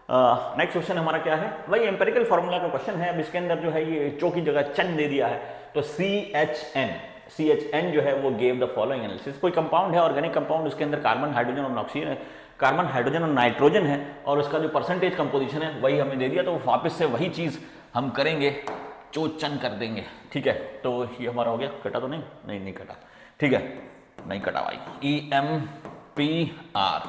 Next question हमारा क्या है, वही एम्पेरिकल फार्मूला का क्वेश्चन है। अब इसके अंदर जो है ये चो की जगह चन दे दिया है, तो CHN जो है वो गेव द फॉलोइंग एनालिसिस। कोई कंपाउंड है, ऑर्गेनिक कंपाउंड, उसके अंदर कार्बन, हाइड्रोजन और ऑक्सीजन है, कार्बन, हाइड्रोजन और नाइट्रोजन है, और उसका जो परसेंटेज कंपोजिशन है वही हमें दे दिया, तो वापस से वही चीज हम करेंगे, चो चन कर देंगे। ठीक है, तो ये हमारा हो गया। कटा तो नहीं, नहीं कटा, ठीक है, नहीं कटा भाई। EMPR,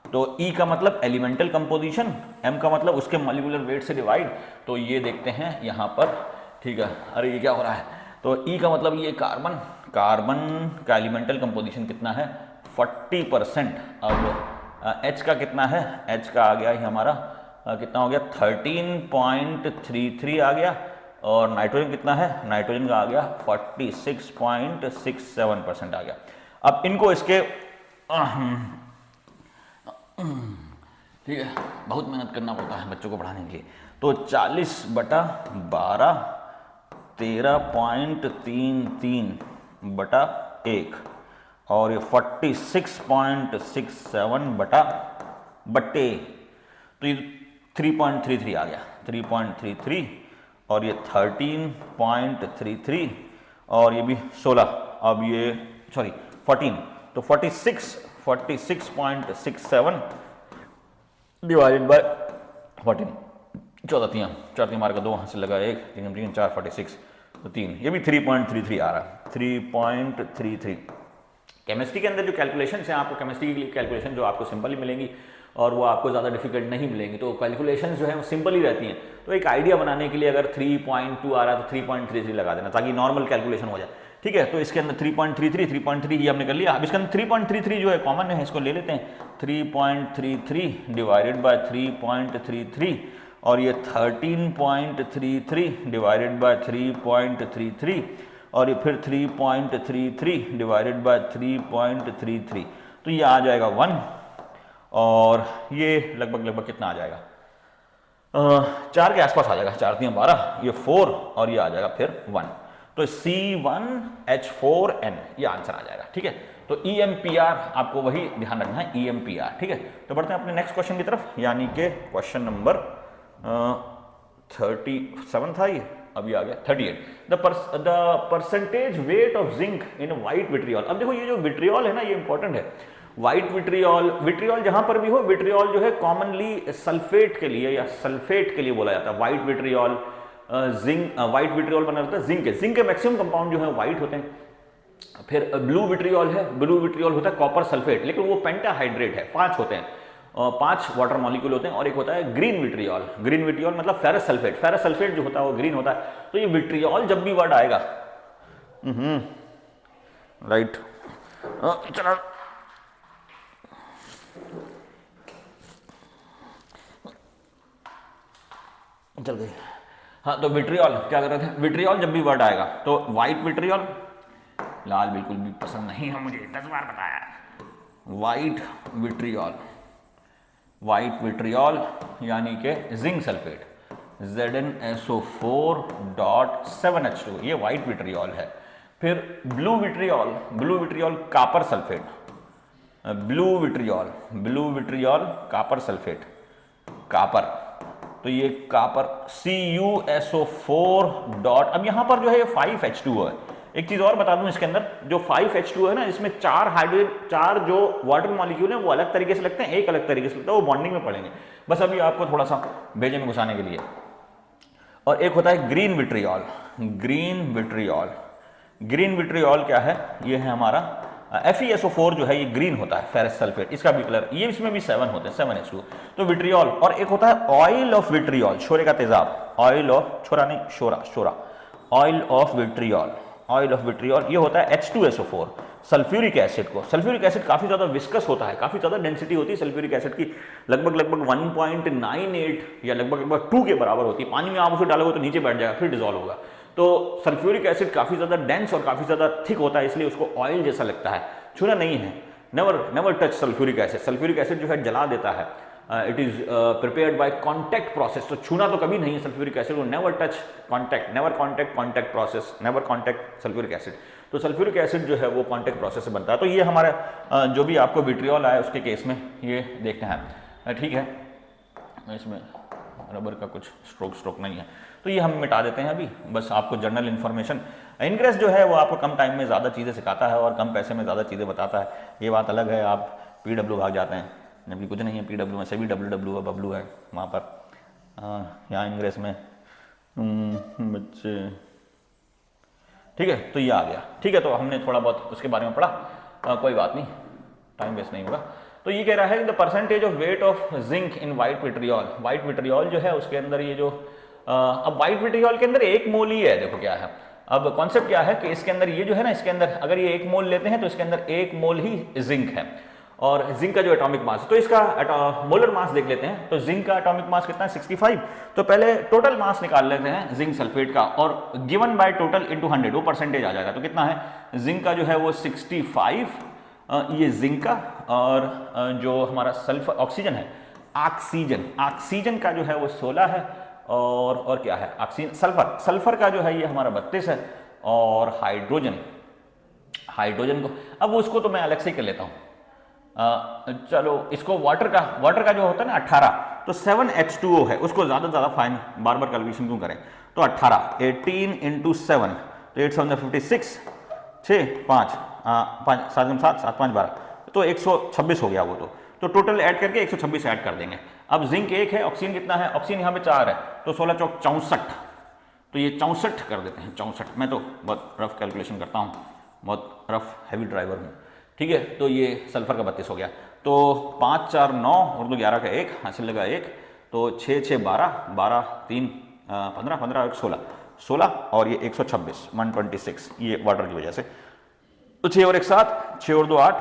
तो E का मतलब एलिमेंटल कंपोजिशन, M का मतलब उसके मॉलिक्यूलर वेट से डिवाइड, तो ये देखते हैं यहाँ पर। ठीक है, अरे ये क्या हो रहा है, तो E का मतलब ये कार्बन, कार्बन का एलिमेंटल कंपोजिशन कितना है 40%। अब H का कितना है, H का आ गया ही हमारा कितना हो गया 13.33 आ गया, और नाइट्रोजन कितना है, नाइट्रोजन का आ गया 46.67% आ गया। अब इनको इसके ठीक है, बहुत मेहनत करना पड़ता है बच्चों को पढ़ाने के लिए, तो 40/12 13.33/1, और ये 46.67/, तो ये 3.33 आ गया, 3.33, और ये 13.33, और ये भी 16, अब ये सॉरी 14, तो 46.67 डिवाइडेड बाय 14, 14 4 मार का 2 हाथ से लगा 1 3 3 4 46, तो 3, ये भी 3.33 आ रहा है, 3.33। केमिस्ट्री के अंदर जो कैलकुलेशंस हैं, आपको केमिस्ट्री की कैलकुलेशन जो आपको सिंपल ही मिलेंगी और वो आपको ज़्यादा डिफिकल्ट नहीं मिलेंगी, तो कैलकुलेशंस जो है वो सिंपल ही रहती हैं। तो एक आइडिया बनाने के लिए अगर 3.2 आ रहा है तो 3.33 लगा देना, ताकि नॉर्मल कैलकुलेशन हो जाए। ठीक है, तो इसके अंदर 3.33 ये हमने कर लिया। अब इसके अंदर 3.33 जो है कॉमन है, इसको ले लेते हैं, 3.33 डिवाइडेड बाय 3.33, और ये 13.33 डिवाइडेड बाय 3.33, और ये फिर 3.33 डिवाइडेड बाय 3.33, तो ये आ जाएगा 1, और ये लगभग कितना आ जाएगा 4 के आसपास आ जाएगा, 4 3 12, ये 4, और ये आ जाएगा फिर 1, तो C1H4N ये आंसर आ जाएगा। ठीक है, तो EMPR आपको वही ध्यान रखना है, EMPR। ठीक है, तो बढ़ते हैं अपने नेक्स्ट क्वेश्चन की तरफ, यानी कि क्वेश्चन नंबर 37 था ये, अभी आ गया 38। The percentage weight of zinc in white vitriol. अब देखो ये जो विट्रियॉल है ना, ये इंपॉर्टेंट है। व्हाइट विट्रियॉल जहां पर भी हो, विट्रियॉल जो है कॉमनली सल्फेट के लिए या सल्फेट के लिए बोला जाता है। व्हाइट विट्रियॉल जिंक, व्हाइट विट्रियॉल बना रहता है जिंक के मैक्सिमम कंपाउंड जो है व्हाइट होते हैं। फिर ब्लू विट्रियॉल है, ब्लू विट्रियॉल होता है कॉपर सल्फेट, लेकिन वो पेंटाहाइड्रेट है, 5 होते हैं, 5 वाटर मॉलिक्यूल होते हैं। और एक होता है ग्रीन विट्रियॉल, ग्रीन विट्रियॉल मतलब फेरस सल्फेट, फेरस सल्फेट जो होता है वो ग्रीन होता है। तो ये विट्रियॉल जब भी वर्ड आएगा, राइट, चलो चल गई। हाँ, तो विट्रियॉल क्या कर रहे थे, विट्रियॉल जब भी वर्ड आएगा तो व्हाइट विट्रियॉल, लाल बिल्कुल भी पसंद नहीं है मुझे, 10 बार बताया। व्हाइट विट्रियॉल, व्हाइट विट्रियॉल यानी कि जिंक सल्फेट, ZnSO4.7H2, ये व्हाइट विट्रियॉल है। फिर blue vitriol, blue vitriol copper sulphate, blue vitriol copper sulphate, copper, तो ये कॉपर CuSO4 डॉट। अब यहां पर जो है 5H2O है। एक चीज और बता दूं, इसके अंदर जो 5H2O है ना, इसमें 4 हाइड्रोजन, 4 जो वाटर मॉलिक्यूल है वो अलग तरीके से लगते हैं, एक अलग तरीके से लगता है, वो बॉन्डिंग में पड़ेंगे, बस अभी आपको थोड़ा सा भेजे में घुसाने के लिए। और एक होता है ग्रीन विट्रियॉल, ग्रीन विट्रियॉल क्या है, ये है हमारा FeSO4 जो है, ये ग्रीन होता है, फेरस सल्फेट, इसका भी कलर, ये इसमें भी 7 होते हैं, 7H2। तो विट्रियॉल। और एक होता है ऑयल ऑफ विट्रियॉल, शोरे का तेजाब, ऑयल ऑफ, छोरा नहीं, शोरा, ऑयल ऑफ विट्रियॉल, ये होता है H2SO4, सल्फ्यूरिक एसिड को। सल्फ्यूरिक एसिड काफी ज्यादा विस्कस होता है, काफी ज्यादा डेंसिटी होती है सल्फ्यूरिक एसिड की, लगभग 1.98 या लगभग 2 के बराबर होती है। पानी में आप उसे डालोगे तो नीचे बैठ जाएगा, फिर डिजोल्व होगा। तो सल्फ्यूरिक एसिड काफी ज्यादा डेंस और काफी ज्यादा थिक होता है, इसलिए उसको ऑयल जैसा लगता है, छूना नहीं है। Never touch sulphuric acid. Sulphuric acid जो है जला देता है, it is prepared by contact process, तो छूना तो कभी नहीं है सल्फ्यूरिक एसिड को, never touch contact, never contact process, never contact sulphuric acid. तो सल्फ्यूरिक एसिड जो है वो कॉन्टैक्ट प्रोसेस से बनता है। तो ये हमारा जो भी आपको विट्रियॉल आया उसके केस में ये देखना है, ठीक है। इसमें रबर का कुछ स्ट्रोक नहीं है, तो ये हम मिटा देते हैं अभी। बस आपको जनरल इन्फॉर्मेशन, इनग्रेस जो है वो आपको कम टाइम में ज़्यादा चीज़ें सिखाता है और कम पैसे में ज़्यादा चीज़ें बताता है। ये बात अलग है, आप PW भाग जाते हैं, जबकि कुछ नहीं है PW में, सभी WW है, बबलू है वहाँ पर। यहाँ इनग्रेस में बच्चे, ठीक है। तो ये आ गया, ठीक है। तो हमने थोड़ा बहुत उसके बारे में पढ़ा, कोई बात नहीं, टाइम वेस्ट नहीं होगा। तो ये कह रहा है the percentage of weight of zinc in white vitriol. White vitriol जो है उसके अंदर ये जो अब वाइट विट्रियोल के अंदर 1 मोल ही है। देखो क्या है, अब कॉन्सेप्ट क्या है कि इसके अंदर ये जो है ना, इसके अंदर अगर ये 1 मोल लेते हैं तो इसके अंदर 1 मोल ही जिंक है, और जिंक का जो एटॉमिक मास है, तो इसका मोलर मास देख लेते हैं। तो जिंक का एटॉमिक मास कितना है? 65। तो पहले टोटल मास निकाल लेते हैं जिंक सल्फेट का, और गिवन बाय टोटल इनटू 100 वो परसेंटेज आ जाएगा। तो कितना है? जिंक का जो है वो 65, ये जिंक का, और जो हमारा सल्फर ऑक्सीजन है, ऑक्सीजन का जो है वो 16 है, और क्या है? ऑक्सीजन, सल्फर का जो है ये हमारा 32 है, और हाइड्रोजन को अब उसको तो मैं अलग से ही कर लेता हूँ। चलो इसको वाटर का जो होता है ना 18, तो 7H2O है, उसको ज़्यादा फाइन बार कैलकुलेशन क्यों करें। तो 18 18 × 7, तो 8 7 56, 6 5 5 7 7 7 5 12, तो 126 हो गया वो। तो टोटल ऐड करके 126 ऐड कर देंगे। अब जिंक 1 है, ऑक्सीजन कितना है? ऑक्सीजन यहाँ पे 4 है, तो 16 चौक 64, तो ये 64 कर देते हैं। 64, मैं तो बहुत रफ कैलकुलेशन करता हूँ, बहुत रफ हैवी ड्राइवर हूँ, ठीक है। तो ये सल्फर का 32 हो गया। तो 5 4 9 और 2 11 का 1 हासिल लगा 1, तो 6 6 12 12 3 15 15 1 16, और ये 126 126, ये वाटर की वजह से। तो 6 और 1 7, 6 और 2 8,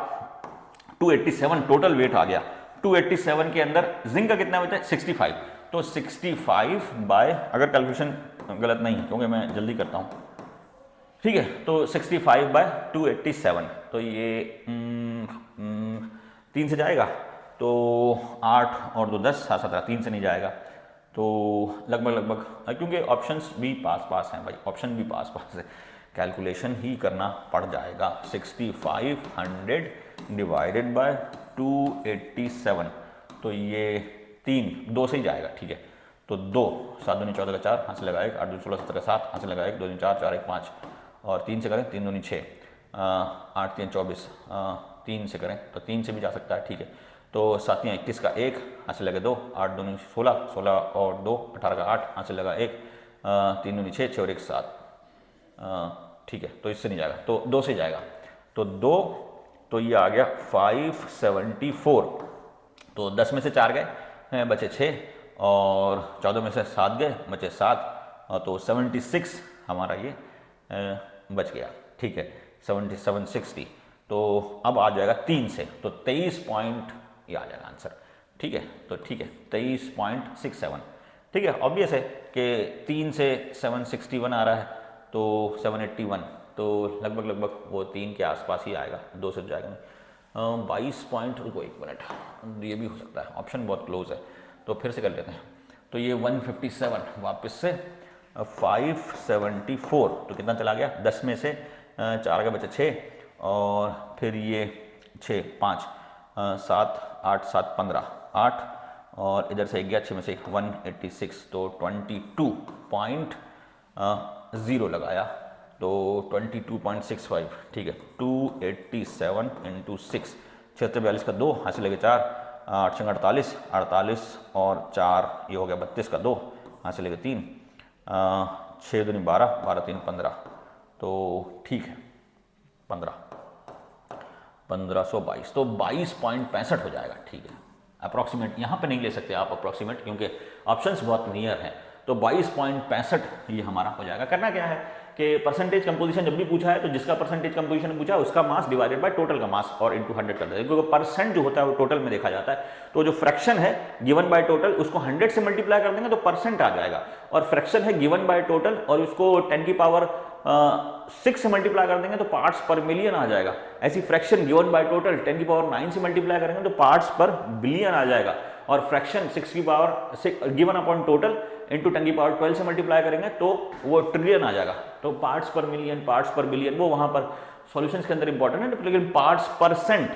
287 टोटल वेट आ गया। 287 के अंदर जिंक का कितना बचा है? 65। तो 65 बाय, अगर कैलकुलेशन गलत नहीं है क्योंकि मैं जल्दी करता हूँ, ठीक है, तो 65 बाय 287, तो ये 3 से जाएगा, तो 8 और 2 10 7 17, 3 से नहीं जाएगा, तो लगभग क्योंकि ऑप्शंस भी पास हैं भाई, ऑप्शन भी पास है, कैलकुलेशन ही करना पड़ जाएगा। 6500 डिवाइडेड बाय 287, तो ये 2 से ही जाएगा, ठीक है। तो 2 7 दूनी 14 का 4 हाथ से लगा 1, 8 दूनी 16 17 7 हाथ से लगा 1, 2 दूनी 4 4 1 5, और 3 से करें 3 दूनी 6, 8 3 24, 3 से करें तो 3 से भी जा सकता है, ठीक है। तो 7 21 का 1 हाथ से लगे 2, 8 दूनी 16 16 और 2 18 का 8 हाथ से लगा 1, 3 दूनी 6 6 और 1 7, ठीक है। तो इससे नहीं जाएगा, तो 2 से जाएगा, तो 2, तो ये आ गया 574। तो 10 में से 4 गए, बचे 6, और 14 में से 7 गए, बचे 7, तो 76 हमारा ये बच गया, ठीक है। 7760। तो अब आ जाएगा 3 से, तो 23 पॉइंट ये आ जाएगा आंसर, ठीक है। तो ठीक है 23.67, ठीक है। ऑब्वियस है कि 3 से 761 आ रहा है, तो 781, तो लगभग वो 3 के आसपास ही आएगा, 2 से जाएगा नहीं। 22 पॉइंट, रुको 1 मिनट, ये भी हो सकता है, ऑप्शन बहुत क्लोज है, तो फिर से कर लेते हैं। तो ये 157 वापस से 574, तो कितना चला गया? 10 में से 4 का बचा 6, और फिर ये 6 5 7 8 7 15 8, और इधर से 1 गया, 6 में से 186, तो 22.0 लगाया, तो 22.65, ठीक है। 287 × 6, 76 का 2 हासिल लगे 4, 8 48 48, और 4 ये हो गया 32 का 2 हासिल लगे 3, 6 दूनी 12 12 3 15, तो ठीक है 1522, तो 22.65 हो जाएगा, ठीक है। अप्रॉक्सीमेट यहाँ पे नहीं ले सकते आप अप्रॉक्सीमेट, क्योंकि ऑप्शंस बहुत नियर हैं, तो 22.65 ये हमारा हो जाएगा। करना क्या है कि परसेंटेज कंपोजिशन जब भी पूछा है, तो जिसका परसेंटेज कंपोजिशन पूछा है उसका मास डिवाइडेड बाय टोटल का मास और इनटू 100 कर देते हैं, क्योंकि परसेंट जो होता है वो टोटल में देखा जाता है। तो जो फ्रैक्शन है गिवन बाय टोटल, उसको 100 से मल्टीप्लाई कर देंगे तो परसेंट आ जाएगा, और फ्रैक्शन है गिवन बाय टोटल और उसको 10 की पावर 6 से मल्टीप्लाई कर देंगे तो पार्ट्स पर मिलियन आ जाएगा। ऐसी फ्रैक्शन गिवन बाय टोटल 10 की पावर 9 से मल्टीप्लाई करेंगे तो पार्ट्स पर बिलियन आ जाएगा, और फ्रैक्शन 6 की power 6 given upon total into 10 की पावर 12 से मल्टीप्लाई करेंगे तो वो ट्रिलियन आ जाएगा। तो पार्ट्स पर मिलियन, पार्ट्स पर बिलियन, वो वहां पर सॉल्यूशंस के अंदर इंपॉर्टेंट है, लेकिन पार्ट्स परसेंट,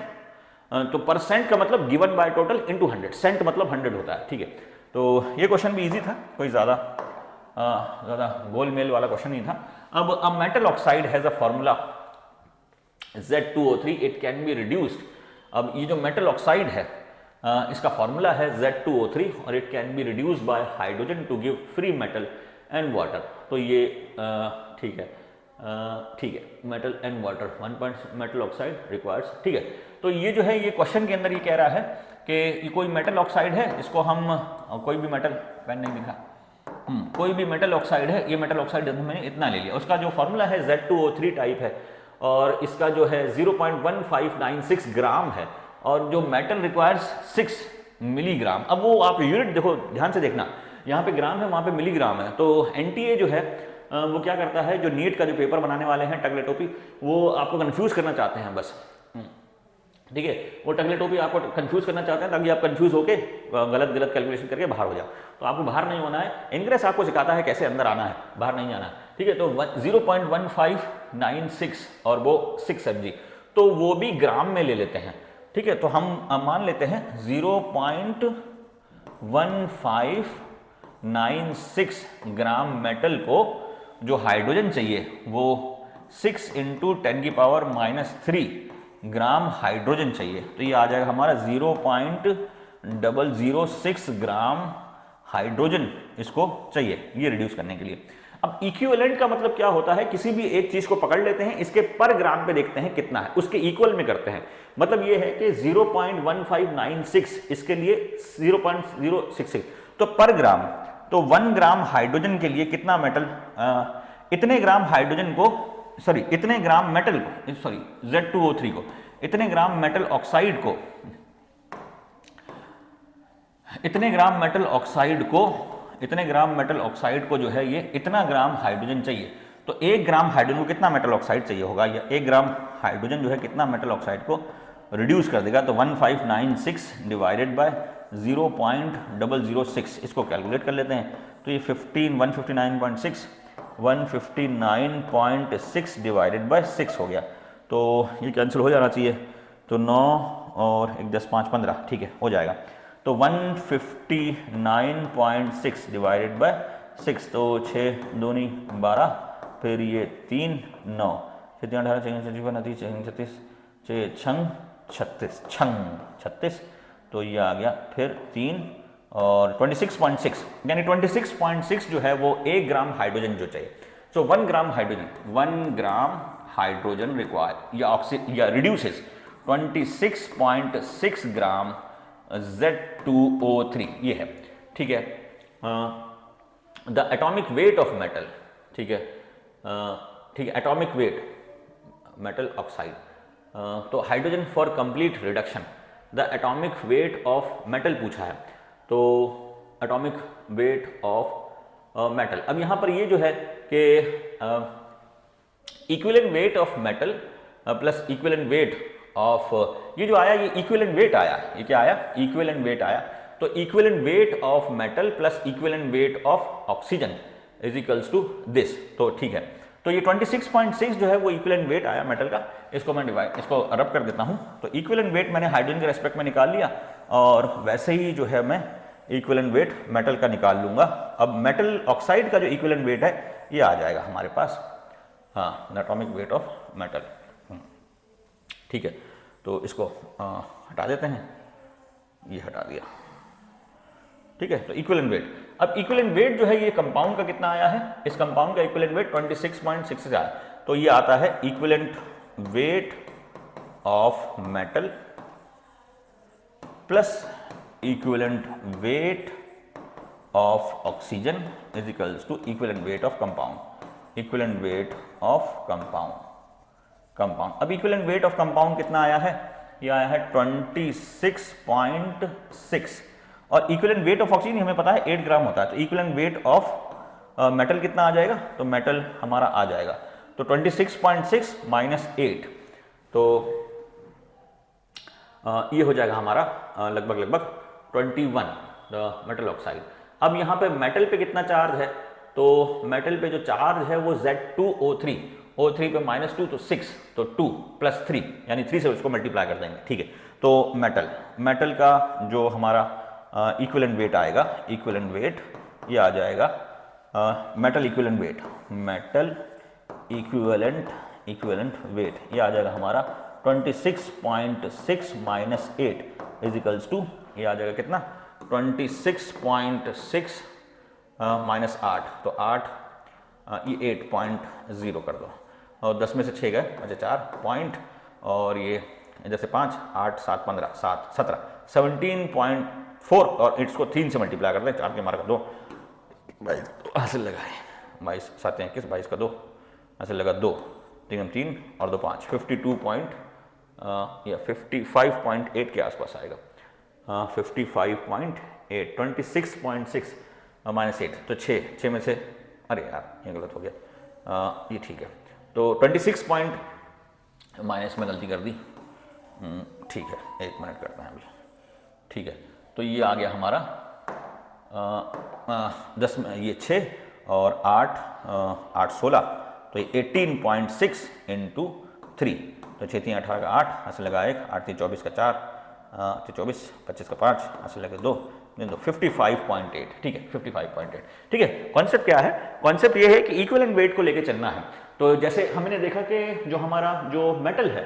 तो परसेंट का मतलब given by total into 100, cent मतलब 100 होता है, ठीक है। तो ये क्वेश्चन भी इजी था, कोई ज़्यादा गोलमेल वाला क्वेश्चन नहीं था। अब a metal oxide has a formula Z2O3, it can be reduced. अब ये जो मेटल ऑक्साइड है इसका फॉर्मूला है Z2O3 और it can be reduced by hydrogen to give free metal and water. तो ये ठीक है, ठीक है, metal and water 1 metal oxide requires, ठीक है। तो ये जो है ये क्वेश्चन के अंदर ये कह रहा है कि ये कोई मेटल ऑक्साइड है, इसको हम कोई भी मेटल, पेन नहीं दिखा, कोई भी मेटल ऑक्साइड है, ये मेटल ऑक्साइड मैंने इतना ले लिया, उसका जो फॉर्मूला है Z2O3 टाइप है और इसका जो है 0.1596 ग्राम है और जो मेटल रिक्वायर्स 6 मिलीग्राम। अब वो आप यूनिट देखो, ध्यान से देखना, यहाँ पे ग्राम है, वहाँ पे मिलीग्राम है। तो एनटीए जो है वो क्या करता है, जो नीट का जो पेपर बनाने वाले हैं टकले टोपी, वो आपको कंफ्यूज करना चाहते हैं बस, ठीक है। वो टकले टोपी आपको कंफ्यूज करना चाहते हैं ताकि आप कंफ्यूज होके गलत गलत कैलकुलेशन करके बाहर हो जाओ। तो आपको बाहर नहीं होना है, इंग्रेस आपको सिखाता है कैसे अंदर आना है, बाहर नहीं जाना है, ठीक है। तो 0.1596 और वो 6 mg, तो वो भी ग्राम में ले लेते हैं, ठीक है। तो हम मान लेते हैं 0.1596 ग्राम मेटल को जो हाइड्रोजन चाहिए वो 6 × 10⁻³ ग्राम हाइड्रोजन चाहिए। तो ये आ जाएगा हमारा 0.006 ग्राम हाइड्रोजन इसको चाहिए ये रिड्यूस करने के लिए। अब इक्विवेलेंट का मतलब क्या होता है, किसी भी एक चीज को पकड़ लेते हैं, इसके पर ग्राम पे देखते हैं कितना है, उसके इक्वल में करते हैं। मतलब ये है कि 0.1596 इसके लिए 0.066, तो पर ग्राम, तो 1 ग्राम हाइड्रोजन के लिए कितना मेटल, इतने ग्राम हाइड्रोजन को, सॉरी इतने ग्राम मेटल को, सॉरी Z2O3 को, इतने ग्राम मेटल ऑक्साइड को, इतने ग्राम मेटल ऑक्साइड को जो है ये इतना ग्राम हाइड्रोजन चाहिए। तो 1 ग्राम हाइड्रोजन को कितना मेटल ऑक्साइड चाहिए होगा, या 1 ग्राम हाइड्रोजन जो है कितना मेटल ऑक्साइड को रिड्यूस कर देगा। तो 1596 डिवाइडेड बाय 0.006, इसको कैलकुलेट कर लेते हैं। तो ये 159.6 159.6 डिवाइडेड बाय 6 हो गया। तो ये कैंसिल हो जाना चाहिए, तो 9 और 1 10 5 15, ठीक है, हो जाएगा। तो 159.6 डिवाइडेड बाय 6, तो 6 दूनी 12, फिर ये 3 9 6 18 36 36, तो ये आ गया फिर 3 और 26.6, यानी 26.6 जो है वो 1 ग्राम हाइड्रोजन जो चाहिए। सो 1 ग्राम हाइड्रोजन रिक्वायर या रिड्यूसेस 26.6 ग्राम Z2O3, ये है, ठीक है। The atomic weight of metal, ठीक है, ठीक है, एटॉमिक वेट मेटल ऑक्साइड, तो hydrogen for complete reduction, the atomic weight of metal पूछा है, तो एटॉमिक वेट ऑफ मेटल। अब यहां पर ये जो है कि equivalent weight of metal plus equivalent weight of, ये जो आया ये इक्विवेलेंट वेट आया, ये क्या आया, इक्विवेलेंट वेट आया। तो equivalent weight of metal plus equivalent weight of oxygen is equals to this, तो ठीक है। तो ये 26.6 जो है वो इक्विवेलेंट वेट आया मेटल का, इसको मैं इसको रब कर देता हूं। तो इक्विवेलेंट वेट मैंने हाइड्रोजन के रेस्पेक्ट में निकाल लिया और वैसे ही जो है मैं इक्विवेलेंट वेट मेटल का निकाल लूंगा। अब मेटल ऑक्साइड का जो इक्विवेलेंट वेट है ये आ जाएगा हमारे पास, हाँ, एटॉमिक वेट ऑफ मेटल, ठीक है। तो इसको हटा देते हैं, ये हटा दिया, ठीक है। तो इक्विवेलेंट वेट, अब इक्विवेलेंट वेट जो है ये कंपाउंड का कितना आया है, इस कंपाउंड का इक्विवेलेंट वेट 26.6 से आया। तो ये आता है equivalent weight of metal plus equivalent weight of oxygen is equals to equivalent weight of compound, equivalent weight of compound. अब इक्विवेलेंट वेट ऑफ कंपाउंड कितना आया है, ये आया है 26.6 और इक्विवेलेंट वेट ऑफ ऑक्सीजन हमें पता है 8 ग्राम होता है। तो इक्विवेलेंट वेट ऑफ मेटल कितना आ जाएगा, तो मेटल हमारा आ जाएगा तो 26.6 माइनस 8, तो ये हो जाएगा हमारा लगभग 21 मेटल ऑक्साइड। अब यहाँ पे मेटल पे कितना चार्ज है, तो मेटल पे जो चार्ज है वो Z2O3, O3 पे -2 तो 6, तो 2 + 3 यानी 3 से उसको मल्टीप्लाई कर देंगे, ठीक है। तो मेटल का जो हमारा इक्विवेलेंट वेट आएगा, इक्विवेलेंट वेट ये आ जाएगा metal equivalent weight, metal equivalent weight ये आ जाएगा हमारा 26.6 माइनस 8 इजिकल्स टू, ये आ जाएगा कितना 26.6 माइनस 8, तो 8 ये 8.0 कर दो और 10 में से 6 गए, अच्छा 4 पॉइंट और ये जैसे 5 8 7 15 7 17 17.4 और इसको 3 से मल्टीप्लाई कर दें, 4 के मार्क का 2 22 हासिल लगाए, 22 7 21 22 का 2 हासिल लगा 2 3 3 और 2 5 55.8 के आसपास आएगा, 55.8 26.6 माइनस 8 तो 6 में से, अरे यार ये गलत हो गया, ये ठीक है, तो 26 पॉइंट माइनस में गलती कर दी, ठीक है 1 मिनट करते हैं अभी, ठीक है, तो ये आ गया हमारा 10 में ये 6 और 8 8 16 तो ये 18.6 इंटू 3, तो 6 3 18 का 8 हासिल लगा 1, 8 3 24 का 4 24 25 का 5 हासिल लगा 2 55.8, ठीक है 55.8, ठीक है। कॉन्सेप्ट क्या है, कॉन्सेप्ट ये है कि इक्विवेलेंट वेट को लेके चलना है। तो जैसे हमने देखा कि जो हमारा जो मेटल है,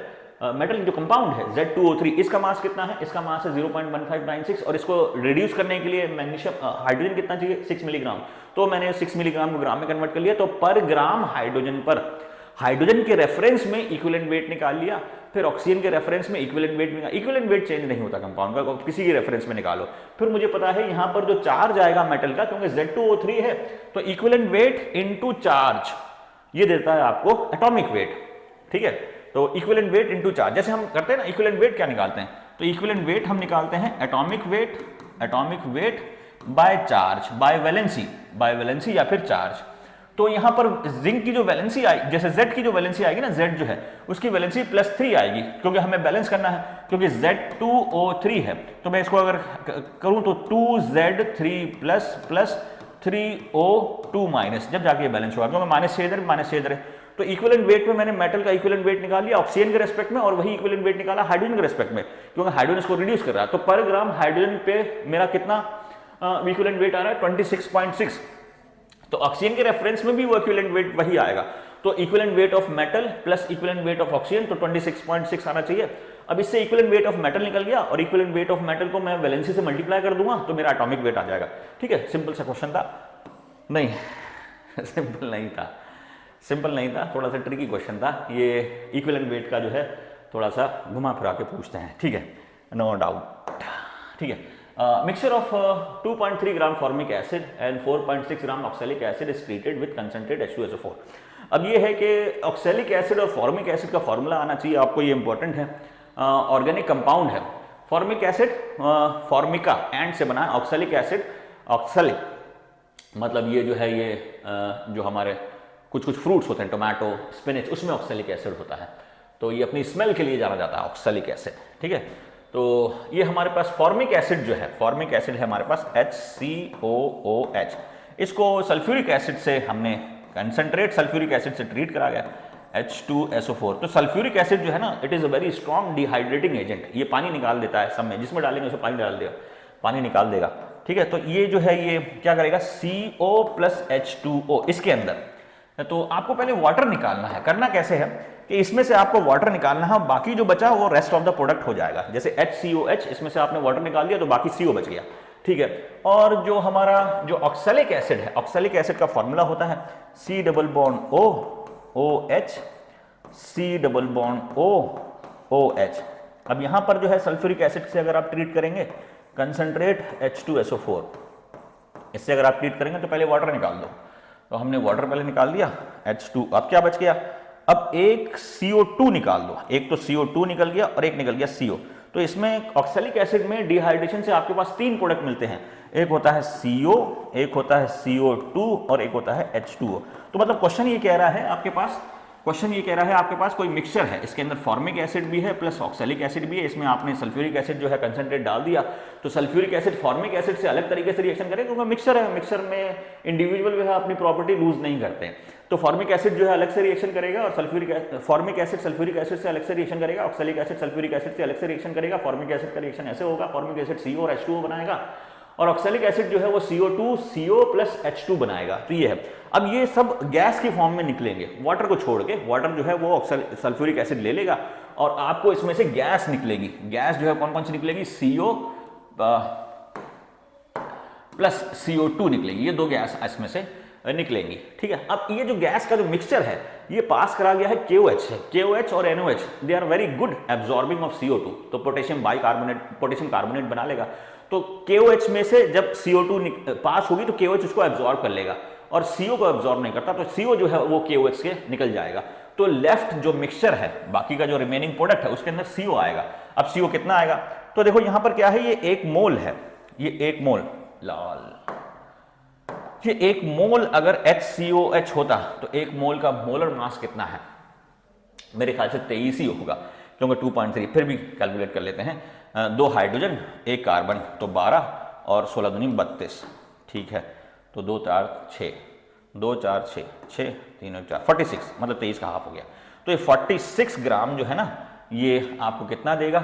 मेटल जो कंपाउंड है Z2O3, इसका मास कितना है, इसका मास है 0.1596 और इसको रिड्यूस करने के लिए मैग्नीशियम हाइड्रोजन कितना चाहिए 6 मिलीग्राम, तो मैंने 6 मिलीग्राम को ग्राम में कन्वर्ट कर लिया, तो पर ग्राम हाइड्रोजन पर हाइड्रोजन के रेफरेंस में इक्विवेलेंट वेट निकाल लिया, फिर ऑक्सीजन के रेफरेंस में इक्विवेलेंट वेट निकाल, इक्विवेलेंट वेट चेंज नहीं होता कंपाउंड का, किसी के रेफरेंस में निकालो, फिर मुझे पता है यहां पर जो चार्ज आएगा मेटल का, क्योंकि Z2O3 है तो इक्विवेलेंट वेट इनटू चार्ज ये देता है आपको एटॉमिक वेट, ठीक है, तो इक्विवेलेंट वेट इनटू चार्ज, जैसे हम करते हैं ना इक्विवेलेंट वेट क्या निकालते हैं, तो इक्विवेलेंट वेट हम निकालते हैं atomic weight by charge, bye valency या फिर चार्ज। तो यहां पर जिंक की जो वैलेंसी आई, जैसे Z की जो वैलेंसी आएगी ना, Z जो है उसकी वैलेंसी +3 आएगी, क्योंकि हमें बैलेंस करना है, क्योंकि Z2O3 है, तो मैं इसको अगर करूं तो 2Z3 प्लस 3O2 माइनस, जब जाके ये बैलेंस होगा, क्योंकि -6 इधर है, तो इक्विवेलेंट वेट में मैंने मेटल का इक्विवेलेंट वेट निकाल लिया ऑक्सीजन के रेस्पेक्ट में, और वही इक्विवेलेंट वेट निकाला हाइड्रोजन के रेस्पेक्ट में, क्योंकि हाइड्रोजन इसको रिड्यूस कर रहा है, तो पर ग्राम हाइड्रोजन पे मेरा कितना इक्विवेलेंट वेट आ रहा है 26.6, तो ऑक्सीजन के रेफरेंस में भी वो इक्विवेलेंट वेट वही आएगा, तो equivalent weight of metal plus equivalent weight of oxygen, तो 26.6 आना चाहिए। अब इससे इक्विवेलेंट वेट ऑफ मेटल निकल गया और इक्विवेलेंट वेट ऑफ मेटल को मैं वैलेंसी से मल्टीप्लाई कर दूंगा तो मेरा एटॉमिक वेट आ जाएगा, ठीक है। सिंपल सा क्वेश्चन था, नहीं सिंपल नहीं था, थोड़ा सा ट्रिकी क्वेश्चन था ये, इक्विवेलेंट वेट का जो है थोड़ा सा घुमा फिरा के पूछते हैं, ठीक है, नो डाउट, ठीक है। Mixture of 2.3 gram formic acid and 4.6 gram oxalic acid is treated with concentrate H2SO4। अब ये है कि ऑक्सैलिक एसिड और फॉर्मिक एसिड का फॉर्मूला आना चाहिए आपको, ये इंपॉर्टेंट है, ऑर्गेनिक कंपाउंड है। फॉर्मिक एसिड फॉर्मिका एंड से बना है, ऑक्सैलिक एसिड ऑक्सैलिक मतलब ये जो है ये जो हमारे कुछ फ्रूट्स होते हैं, टोमेटो स्पिनच, उसमें ऑक्सैलिक एसिड होता है, तो ये अपनी स्मेल के लिए जाना जाता है ऑक्सैलिक एसिड, ठीक है। तो ये हमारे पास फॉर्मिक एसिड जो है, फॉर्मिक एसिड है हमारे पास HCOOH, इसको सल्फ्यूरिक एसिड से हमने कंसंट्रेट सल्फ्यूरिक एसिड से ट्रीट करा गया H2SO4। तो सल्फ्यूरिक एसिड जो है ना, it is a very strong dehydrating agent, ये पानी निकाल देता है, सब में जिसमें डालेंगे उसमें पानी डाल देगा, पानी निकाल देगा, ठीक है। तो ये जो है ये क्या करेगा, CO + H2O इसके अंदर, तो आपको पहले वाटर निकालना है। करना कैसे है कि इसमें से आपको वाटर निकालना है, बाकी जो बचा वो रेस्ट ऑफ द प्रोडक्ट हो जाएगा, जैसे HCOH, इसमें से आपने वाटर निकाल दिया तो बाकी CO बच गया, ठीक है। और जो हमारा जो ऑक्सैलिक एसिड है, ऑक्सैलिक एसिड का फॉर्मूला होता है C double bond O OH, C double bond O OH। अब यहां पर जो है सल्फ्यूरिक एसिड से अगर आप ट्रीट करेंगे कंसंट्रेट H2SO4, इससे अगर आप ट्रीट करेंगे तो पहले वाटर निकाल दो, तो हमने वाटर पहले निकाल दिया H2, अब क्या बच गया, अब एक CO2 निकाल दो, एक तो CO2 निकल गया और एक निकल गया CO। तो इसमें ऑक्सैलिक एसिड में डिहाइड्रेशन से आपके पास 3 प्रोडक्ट मिलते हैं, एक होता है CO, एक होता है CO2 और एक होता है H2O। तो मतलब क्वेश्चन ये कह रहा है आपके पास, कोई मिक्सचर है, इसके अंदर फॉर्मिक एसिड भी है प्लस ऑक्सैलिक एसिड भी है, इसमें आपने सल्फ्यूरिक एसिड जो है कंसंट्रेट डाल दिया, तो सल्फ्यूरिक एसिड फॉर्मिक एसिड से अलग तरीके से रिएक्शन करेगा, क्योंकि मिक्सचर है, मिक्सचर में इंडिविजुअल जो है अपनी प्रॉपर्टी लूज नहीं करते, तो फॉर्मिक एसिड जो है अलग से रिएक्शन करेगा और फॉर्मिक एसिड सल्फ्यूरिक एसिड से अलग से रिएक्शन करेगा, ऑक्सैलिक एसिड सल्फ्यूरिक एसिड से अलग से रिएक्शन करेगा, फॉर्मिक एसिड का रिएक्शन ऐसे होगा, फॉर्मिक एसिड CO और H2O बनाएगा और ऑक्सैलिक एसिड जो है वो CO2 CO प्लस H2 बनाएगा। तो ये है। अब ये सब गैस की फॉर्म में निकलेंगे, वाटर को छोड़ के। वाटर जो है वो सल्फ्यूरिक एसिड ले लेगा और आपको इसमें से गैस निकलेगी। गैस जो है कौन कौन सी निकलेगी? CO प्लस CO2 निकलेगी। ये दो गैस इसमें से निकलेंगी, ठीक है। अब ये जो गैस का जो मिक्सचर है ये पास करा गया है KOH से। KOH और NOH they are very good absorbing of CO2, तो पोटेशियम बाइकार्बोनेट, पोटेशियम कार्बोनेट बना लेगा। तो KOH में से जब CO2 पास होगी तो KOH उसको एब्जॉर्ब कर लेगा और CO को एब्जॉर्ब नहीं करता, तो CO जो है वो KOH से निकल जाएगा। तो लेफ्ट जो मिक्सचर है, बाकी का जो रिमेनिंग प्रोडक्ट है, उसके अंदर CO आएगा। अब CO कितना आएगा? तो देखो यहां पर क्या है, ये 1 मोल है, ये 1 मोल लाल, ये 1 मोल अगर HCOH होता तो 1 मोल का मोलर मास कितना है? मेरे ख्याल से 23 ही होगा, क्योंकि 2.3 फिर भी कैलकुलेट कर लेते हैं। 2 हाइड्रोजन 1 कार्बन तो 12 और 16 दूनी 32, ठीक है। तो 2 4 6 2 4 6 6 3 1 4 46, मतलब 23 का हाफ हो गया। तो ये 46 ग्राम जो है ना, ये आपको कितना देगा?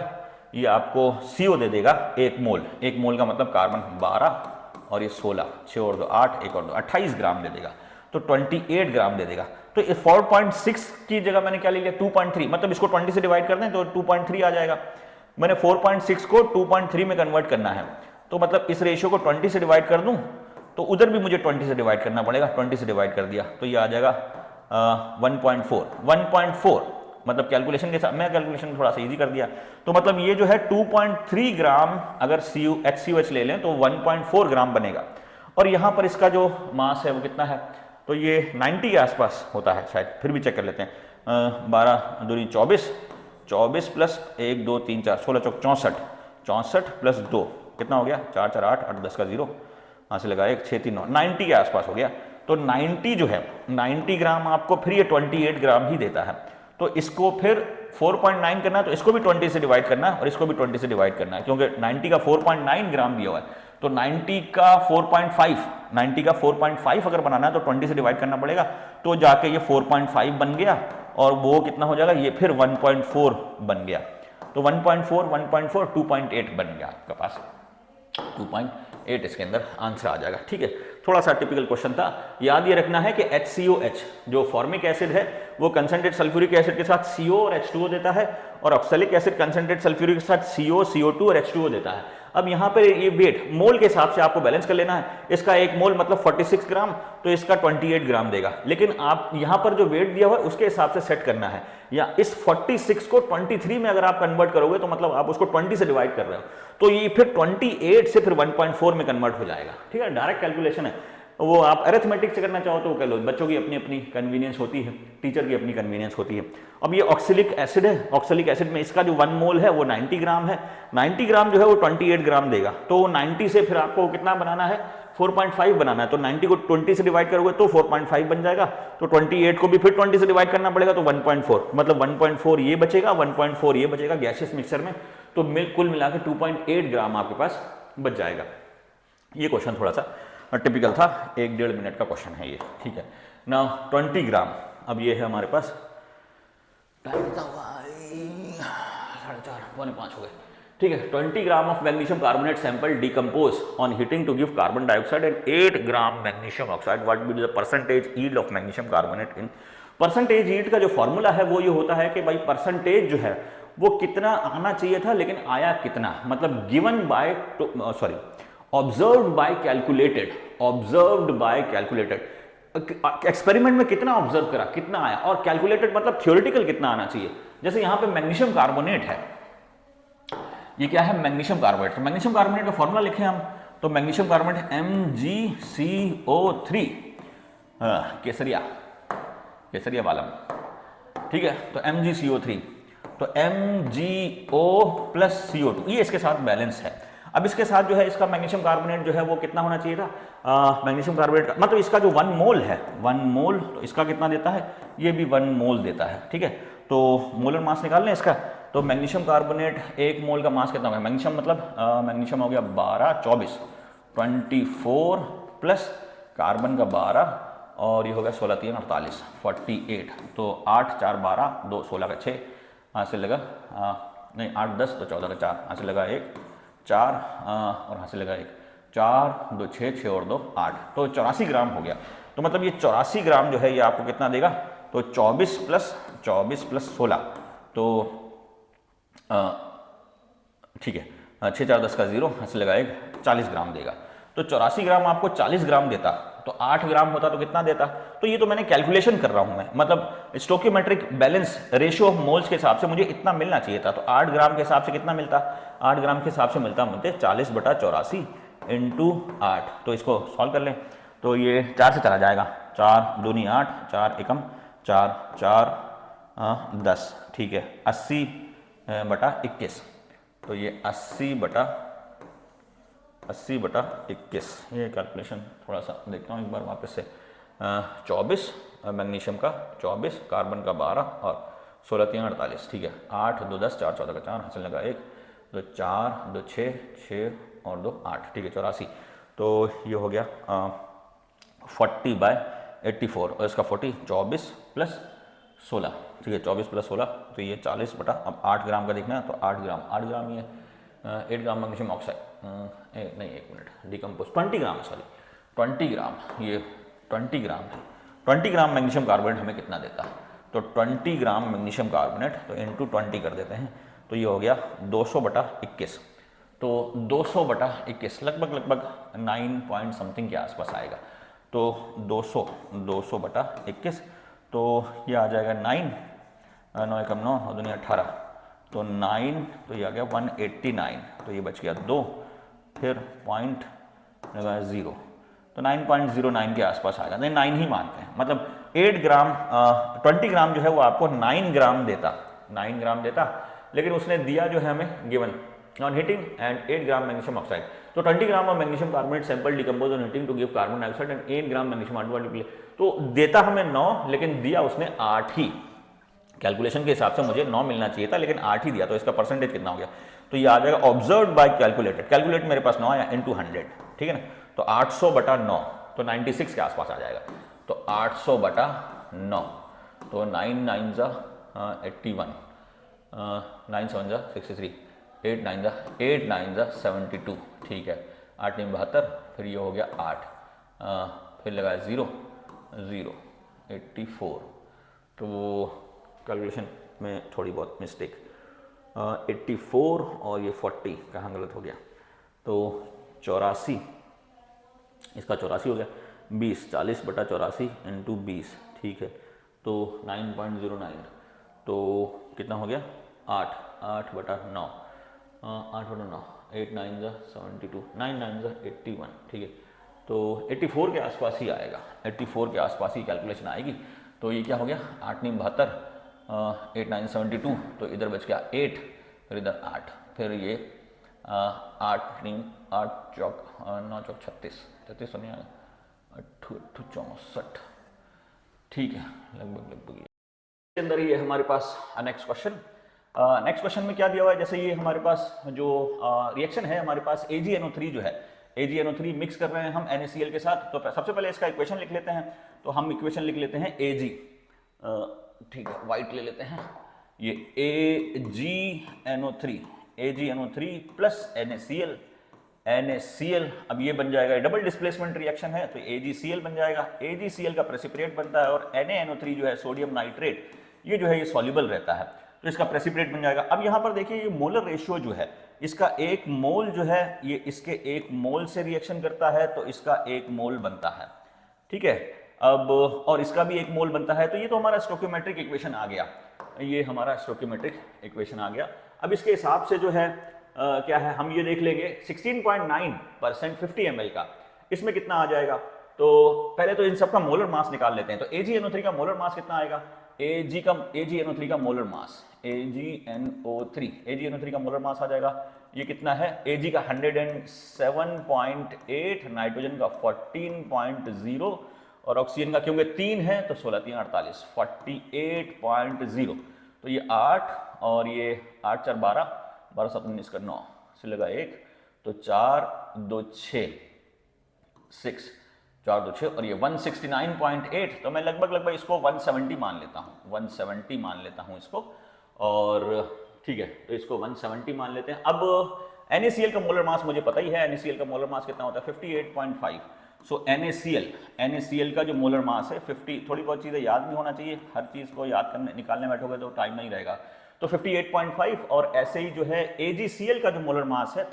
ये आपको CO दे देगा 1 मोल। 1 मोल का मतलब कार्बन 12 और ये 16, 6 और 2 8, 1 और 2 28 ग्राम दे देगा। तो 28 ग्राम दे देगा। तो 4.6 की जगह मैंने क्या ले लिया? 2.3, मतलब इसको 20 से डिवाइड कर दें तो 2.3 आ जाएगा। मैंने 4.6 को 2.3 में कन्वर्ट करना है, तो मतलब इस रेशियो को 20 से डिवाइड कर दूं तो उधर भी मुझे 20 से डिवाइड करना पड़ेगा। 20 से डिवाइड कर दिया तो ये आ जाएगा 1.4 मतलब कैलकुलेशन के साथ, मैं कैलकुलेशन थोड़ा सा इजी कर दिया। तो मतलब ये जो है 2.3 ग्राम अगर HCOH ले लें तो 1.4 ग्राम बनेगा। और यहाँ पर इसका जो मास है वो कितना है? तो ये 90 के आसपास होता है शायद, फिर भी चेक कर लेते हैं। 12 दूनी 24, 24 प्लस 1 2 3 4 16 चौक 64, 64 प्लस 2 कितना हो गया? 4 4 8 8 10 का 0, यहाँ से लगा 1 6 3 9, 90 के आसपास हो गया। तो 90 जो है 90 ग्राम आपको फिर ये 28 ग्राम ही देता है। तो इसको फिर 4.9 करना है, तो इसको भी 20 से डिवाइड करना है और इसको भी 20 से डिवाइड करना है, क्योंकि 90 का 4.9 ग्राम दिया हुआ है। तो 90 का 4.5 अगर बनाना है तो 20 से डिवाइड करना पड़ेगा। तो जाके ये 4.5 बन गया और वो कितना हो जाएगा? ये फिर 1.4 बन गया। तो 1.4 2.8 बन गया आपके पास। 2.8 इसके अंदर आंसर आ जाएगा, ठीक है। थोड़ा सा टिपिकल क्वेश्चन था। याद ये रखना है कि HCOH जो फॉर्मिक एसिड है वो कंसंट्रेट सल्फ्यूरिक एसिड के साथ CO और H2O देता है, और ऑक्सैलिक एसिड कंसंट्रेट सल्फ्यूरिक के साथ CO CO2 और H2O देता है। अब यहाँ पे ये वेट मोल के हिसाब से आपको बैलेंस कर लेना है। इसका 1 मोल मतलब 46 ग्राम, तो इसका 28 ग्राम देगा। लेकिन आप यहाँ पर जो वेट दिया हुआ है उसके हिसाब से सेट करना है, या इस 46 को 23 में अगर आप कन्वर्ट करोगे तो मतलब आप उसको 20 से डिवाइड कर रहे हो, तो ये फिर 28 से फिर 1.4 में कन्वर्ट हो जाएगा, ठीक है। डायरेक्ट कैलकुलेशन है वो। आप अरिथमेटिक से करना चाहो तो वो कर लो, बच्चों की अपनी अपनी कन्वीनियंस होती है, टीचर की अपनी कन्वीनियंस होती है। अब ये ऑक्सैलिक एसिड है, ऑक्सैलिक एसिड में इसका जो 1 मोल है वो 90 ग्राम है। 90 ग्राम जो है वो 28 ग्राम देगा। तो 90 से फिर आपको कितना बनाना है? 4.5 बनाना है। तो 90 को 20 से डिवाइड करोगे तो 4.5 बन जाएगा। तो 28 को भी फिर 20 से डिवाइड करना पड़ेगा, तो 1.4 मतलब 1.4 ये बचेगा, 1.4 ये बचेगा गैसियस मिक्सचर में। तो कुल मिला के 2.8 ग्राम आपके पास बच जाएगा। ये क्वेश्चन थोड़ा सा टिपिकल था, 1-1.5 मिनट का क्वेश्चन है ये, ठीक है ना। 20 ग्राम, अब ये है हमारे पास, टाइम था 4:30 4:45 हो गए, ठीक है। 20 gram of magnesium carbonate sample decompose on heating to give carbon dioxide and 8 gram magnesium oxide. What will be the percentage yield of magnesium carbonate in. Percentage yield का जो फॉर्मूला है वो ये होता है कि भाई परसेंटेज जो है वो कितना आना चाहिए था, लेकिन आया कितना, मतलब given bye observed bye calculated, observed bye calculated. Experiment में कितना ऑब्जर्व करा, कितना आया, और कैलकुलेटेड मतलब थ्योरेटिकल कितना आना चाहिए। जैसे यहां पे मैग्नीशियम कार्बोनेट है, ये क्या है? Magnesium carbonate. तो मैग्नीशियम कार्बोनेट का फॉर्मूला लिखे हम, तो मैग्नीशियम कार्बोनेट MgCO3, केसरिया, केसरिया वालम, ठीक है। तो MgCO3, तो MgO प्लस CO2, ये इसके साथ बैलेंस है। अब इसके साथ जो है इसका मैग्नीशियम कार्बोनेट जो है वो कितना होना चाहिए था? मैग्नीशियम कार्बोनेट का मतलब इसका जो 1 मोल है, 1 मोल, तो इसका कितना देता है? ये भी 1 मोल देता है, ठीक है। तो मोलर मास निकाल लें इसका। तो मैग्नीशियम कार्बोनेट 1 मोल का मास कितना होगा? मैग्नीशियम मतलब मैग्नीशियम हो गया 12 24 24 प्लस कार्बन का 12 और ये हो गया 16 3 48 48। तो 8 4 12 2 16 का 6, यहाँ से लगा नहीं 8 10 तो 14 का 4, यहाँ से लगा 1 4 और यहाँ से लगा 1 4 2 6 6 और 2 8, तो 84 ग्राम हो गया। तो मतलब ये 84 ग्राम जो है ये आपको कितना देगा, तो 24 प्लस 16, तो ठीक है, 6 4 10 का 0 हंस लगाएगा 40 ग्राम देगा। तो 84 ग्राम आपको 40 ग्राम देता, तो 8 ग्राम होता तो कितना देता। तो ये तो मैंने कैलकुलेशन कर रहा हूं मैं, मतलब स्टोकियोमेट्रिक बैलेंस रेशियो ऑफ मोल्स के हिसाब से मुझे इतना मिलना चाहिए था। तो 8 ग्राम के हिसाब से कितना मिलता, 8 ग्राम के हिसाब से मिलता मुझे 40/84 इंटू 8। तो इसको सॉल्व कर लें, तो ये 4 से चला जाएगा, 4 दूनी 8, 4 एकम 4 4 10, ठीक है, 80/21। तो ये 80/21, ये कैलकुलेशन थोड़ा सा देखता हूँ एक बार वापस से। 24 मैग्नीशियम का 24, कार्बन का 12 और 16 3 48, ठीक है, 8 2 10, 4 14 का 4 हासिल लगा 1, तो 4 2 6 6 और 2 8, ठीक है, 84। तो ये हो गया 40/84 और इसका 40, 24 प्लस 16, ठीक है, 24 प्लस 16, तो ये 40 बटा, अब 8 ग्राम का देखना है तो 8 ग्राम ये 8 ग्राम मैग्नीशियम ऑक्साइड, नहीं एक मिनट, डिकम्पोज 20 ग्राम है, सॉरी 20 ग्राम, ये 20 ग्राम है। 20 ग्राम मैग्नीशियम कार्बोनेट हमें कितना देता है, तो 20 ग्राम मैग्नीशियम कार्बोनेट, तो इंटू 20 कर देते हैं, तो ये हो गया 200/21। तो 200/21 लगभग 9 पॉइंट समथिंग के आसपास आएगा। तो 200/21, तो ये आ जाएगा 9 9 एकम 9 और दुनिया 18, तो 9, तो ये आ गया 189, तो ये बच गया 2, फिर पॉइंट लगा 0, तो 9.09 के आसपास आएगा, नहीं 9 ही मानते हैं, मतलब 8 ग्राम 20 ग्राम जो है वो आपको 9 ग्राम देता, लेकिन उसने दिया जो है हमें given on heating and 8 gram magnesium oxide. तो 20 gram of magnesium carbonate sample decompose on heating to give carbon dioxide and 8 gram magnesium artificial, तो देता हमें 9, लेकिन दिया उसने 8 ही। कैलकुलेशन के हिसाब से मुझे 9 मिलना चाहिए था, लेकिन 8 ही दिया, तो इसका परसेंटेज कितना हो गया, तो ये आ जाएगा ऑब्जर्व्ड बाय कैलकुलेट मेरे पास 9 आया इंटू 100, ठीक है ना, तो 800/9, तो 96 के आसपास आ जाएगा। तो 800/9, तो 9 9 जा 81, 9 7 जा 63, 8 9 जा 72, ठीक है, 8 9 72, फिर ये हो गया 8, फिर लगाया 0 0 84, तो कैलकुलेशन में थोड़ी बहुत मिस्टेक, 84 और ये 40 कहाँ गलत हो गया, तो 84, इसका 84 हो गया, 20 40/84 इंटू 20, ठीक है, तो 9.09, तो कितना हो गया 8 8/9, 8/9, 8 9 जा 72, 9 9 जा 81, ठीक है, तो 84 के आसपास ही आएगा, 84 के आसपास ही कैलकुलेशन आएगी। तो ये क्या हो गया 8 9 72, 8 9 72, तो इधर बच गया 8, फिर इधर 8, फिर ये 8 9 8 चौक 9 चौक 36 36 तो नहीं आया, 8 8 64, ठीक है, लगभग ये अंदर ही है हमारे पास। नेक्स्ट क्वेश्चन में क्या दिया हुआ है, जैसे ये हमारे पास जो रिएक्शन है, हमारे पास AgNO3 जो है, AgNO3 मिक्स कर रहे हैं हम NaCl के साथ। तो सबसे पहले इसका इक्वेशन लिख लेते हैं, तो हम इक्वेशन लिख लेते हैं Ag, ठीक है, वाइट ले लेते हैं, ये AgNO3 प्लस NaCl, अब ये बन जाएगा, डबल डिस्प्लेसमेंट रिएक्शन है, तो AgCl बन जाएगा, AgCl का प्रेसिपिटेट बनता है, और NaNO3 जो है सोडियम नाइट्रेट, ये जो है ये सॉल्युबल रहता है, तो इसका प्रेसिपिटेट बन जाएगा। अब यहाँ पर देखिए ये मोलर रेशियो जो है, इसका 1 मोल जो है ये इसके 1 मोल से रिएक्शन करता है, तो इसका 1 मोल बनता है, ठीक है, अब और इसका भी 1 मोल बनता है, तो ये तो हमारा स्टोकियोमेट्रिक इक्वेशन आ गया, ये हमारा स्टोकियोमेट्रिक इक्वेशन आ गया। अब इसके हिसाब से जो है क्या है, हम ये देख लेंगे 16.9% 50 ml का, इसमें कितना आ जाएगा, तो पहले तो इन सबका मोलर मास निकाल लेते हैं। तो AgNO3 का मोलर मास कितना आएगा, AgNO3 का मोलर मास, AgNO3 का मोलर मास आ जाएगा, ये कितना है, Ag का 107.8, नाइट्रोजन का 14.0 और ऑक्सीजन का क्योंकि 3 है तो 16 3 48, 48.0, तो ये 8 और ये 8 4 12 12 7 19 का 9 से लगा 1, तो 4 2 6 4 2 6 और ये 169.8, तो मैं लगभग इसको 170 मान लेता हूँ, 170 मान लेता हूँ इसको, और ठीक है, तो इसको 170 मान लेते हैं। अब NaCl का मोलर मास मुझे पता ही है, NaCl का मोलर मास कितना होता है 58.5। सो NaCl का जो मोलर मास है 50, थोड़ी बहुत चीज़ें याद भी होना चाहिए, हर चीज़ को याद करने निकालने बैठोगे तो टाइम नहीं रहेगा। तो 58.5 और ऐसे ही जो है AgCl का जो मोलर मास है,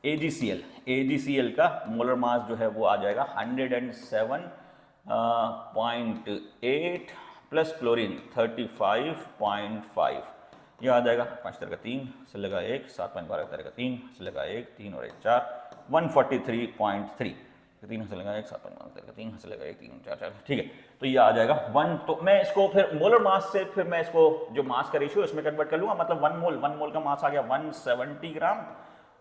AgCl का मोलर मास जो है वो आ जाएगा 107.8 प्लस क्लोरीन 35.5, ये आ जाएगा 5 तरह का 3 से लगा 1, 7.12 तरह का 3 से लगा 1, 3 और 1 4, 143.3, 3 से लगा 1, 7.12 तरह का 3 से लगा 1, 3 4 4, ठीक है। तो ये आ जाएगा 1। तो मैं इसको फिर मोलर मास से फिर मैं इसको जो मास का रेशियो इसमें कन्वर्ट कर लूंगा, मतलब 1 मोल का मास आ गया 170 ग्राम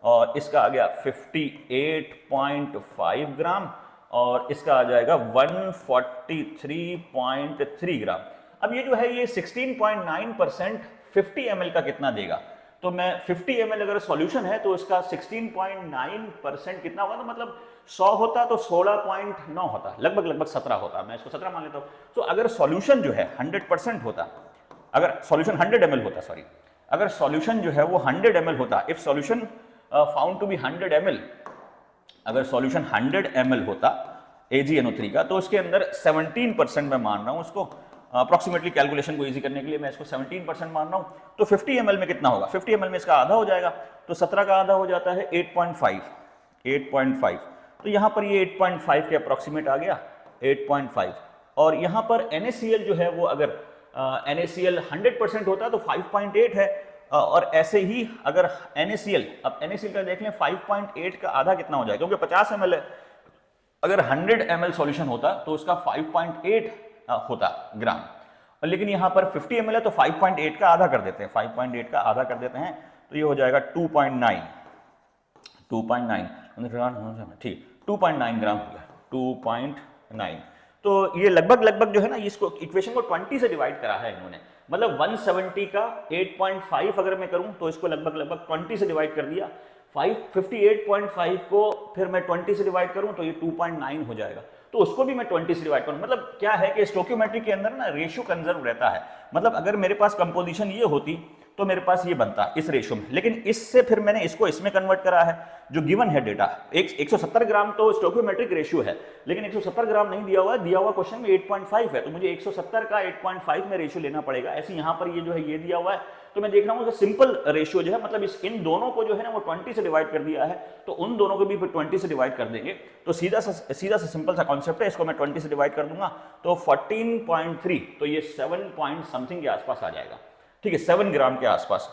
और इसका आ गया 58.5 ग्राम और इसका आ जाएगा 143.3 ग्राम। अब ये जो है ये 16.9% 50 ml का कितना देगा, तो मैं 50 ml अगर सॉल्यूशन है तो इसका 16.9% कितना होगा, तो मतलब 100 होता तो 16.9 होता, लगभग 17 होता, मैं इसको 17 मान लेता हूँ। तो अगर सॉल्यूशन जो है 100% होता, अगर सॉल्यूशन 100 ml होता, सॉरी, अगर सॉल्यूशन जो है वो 100 ml होता, if solution found to be 100 ml, अगर सॉल्यूशन 100 ml होता AgNO3 का, तो उसके अंदर 17% मैं मान रहा हूं उसको, अप्रोक्सीमेटली कैलकुलेशन को इजी करने के लिए मैं इसको 17% मान रहा हूं। तो 50 ml में कितना होगा, 50 ml में इसका आधा हो जाएगा, तो 17 का आधा हो जाता है 8.5। तो यहां पर ये 8.5 के अप्रोक्सीमेट आ गया 8.5, और यहां पर NaCl जो है वो अगर NaCl 100% होता तो 5.8 है, और ऐसे ही अगर NaCl, अब NaCl का देख लें 5.8 का आधा कितना हो जाएगा, क्योंकि 50 ml है, अगर 100 ml सॉल्यूशन होता तो उसका 5.8 होता ग्राम, और लेकिन यहां पर 50 ml है तो 5.8 का आधा कर देते हैं, 5.8 का आधा कर देते हैं, तो ये हो जाएगा 2.9, ठीक, 2.9 ग्राम हो गया, 2.9। तो ये लगभग जो है ना, इसको इक्वेशन को 20 से डिवाइड करा है इन्होंने, मतलब 170 का 8.5 अगर मैं करूं तो इसको लगभग 20 से डिवाइड कर दिया, 58.5 को फिर मैं 20 से डिवाइड करूं तो ये 2.9 हो जाएगा, तो उसको भी मैं 20 से डिवाइड करूं। मतलब क्या है कि स्टोइकियोमेट्री के अंदर ना रेशियो कंजर्व रहता है, मतलब अगर मेरे पास कंपोजिशन ये होती तो मेरे पास ये बनता इस रेशियो में, लेकिन इससे फिर मैंने इसको इसमें कन्वर्ट करा है जो गिवन है डेटा। 170 ग्राम तो स्टोइकियोमेट्रिक रेशियो है, लेकिन 170 ग्राम नहीं दिया हुआ है, दिया हुआ क्वेश्चन में 8.5 है, तो मुझे 170 का 8.5 में रेशियो लेना पड़ेगा। ऐसे यहाँ पर ये जो है ये दिया हुआ है, तो मैं देख रहा हूँ सिंपल रेशियो जो है, मतलब इन दोनों को जो है ना वो 20 से डिवाइड कर दिया है, तो उन दोनों को भी 20 से डिवाइड कर देंगे, तो सीधा सा सिंपल सा कॉन्सेप्ट है, इसको मैं 20 से डिवाइड कर दूंगा तो 14.3, तो ये 7 पॉइंट समथिंग के आसपास आ जाएगा, ठीक है, 7 ग्राम के आसपास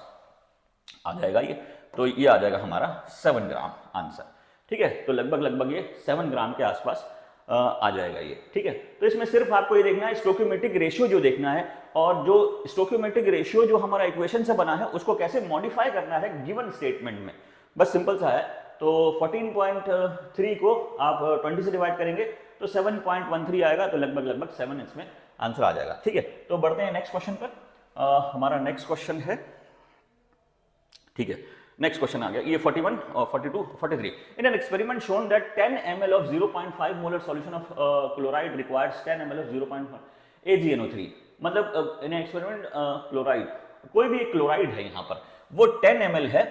आ जाएगा ये, तो ये आ जाएगा हमारा 7 ग्राम आंसर, ठीक है। तो लगभग ये 7 ग्राम के आसपास आ जाएगा ये, ठीक है। तो इसमें सिर्फ आपको ये देखना है स्टोइकियोमेट्रिक रेशियो जो देखना है, और जो स्टोइकियोमेट्रिक रेशियो जो हमारा इक्वेशन से बना है उसको कैसे मॉडिफाई करना है गिवन स्टेटमेंट में, बस सिंपल सा है। तो 14.3 को आप 20 से डिवाइड करेंगे तो 7.13 आएगा, तो लगभग 7 इसमें आंसर आ जाएगा, ठीक है। तो बढ़ते हैं नेक्स्ट क्वेश्चन पर। हमारा नेक्स्ट क्वेश्चन है, ठीक है, नेक्स्ट क्वेश्चन आ गया ये 41 और 42 43। In an experiment shown that 10 ml of 0.5 molar solution of chloride requires 10 ml of 0.5 AgNO3, मतलब इन एक्सपेरिमेंट क्लोराइड, कोई भी एक क्लोराइड है यहाँ पर, वो 10 ml है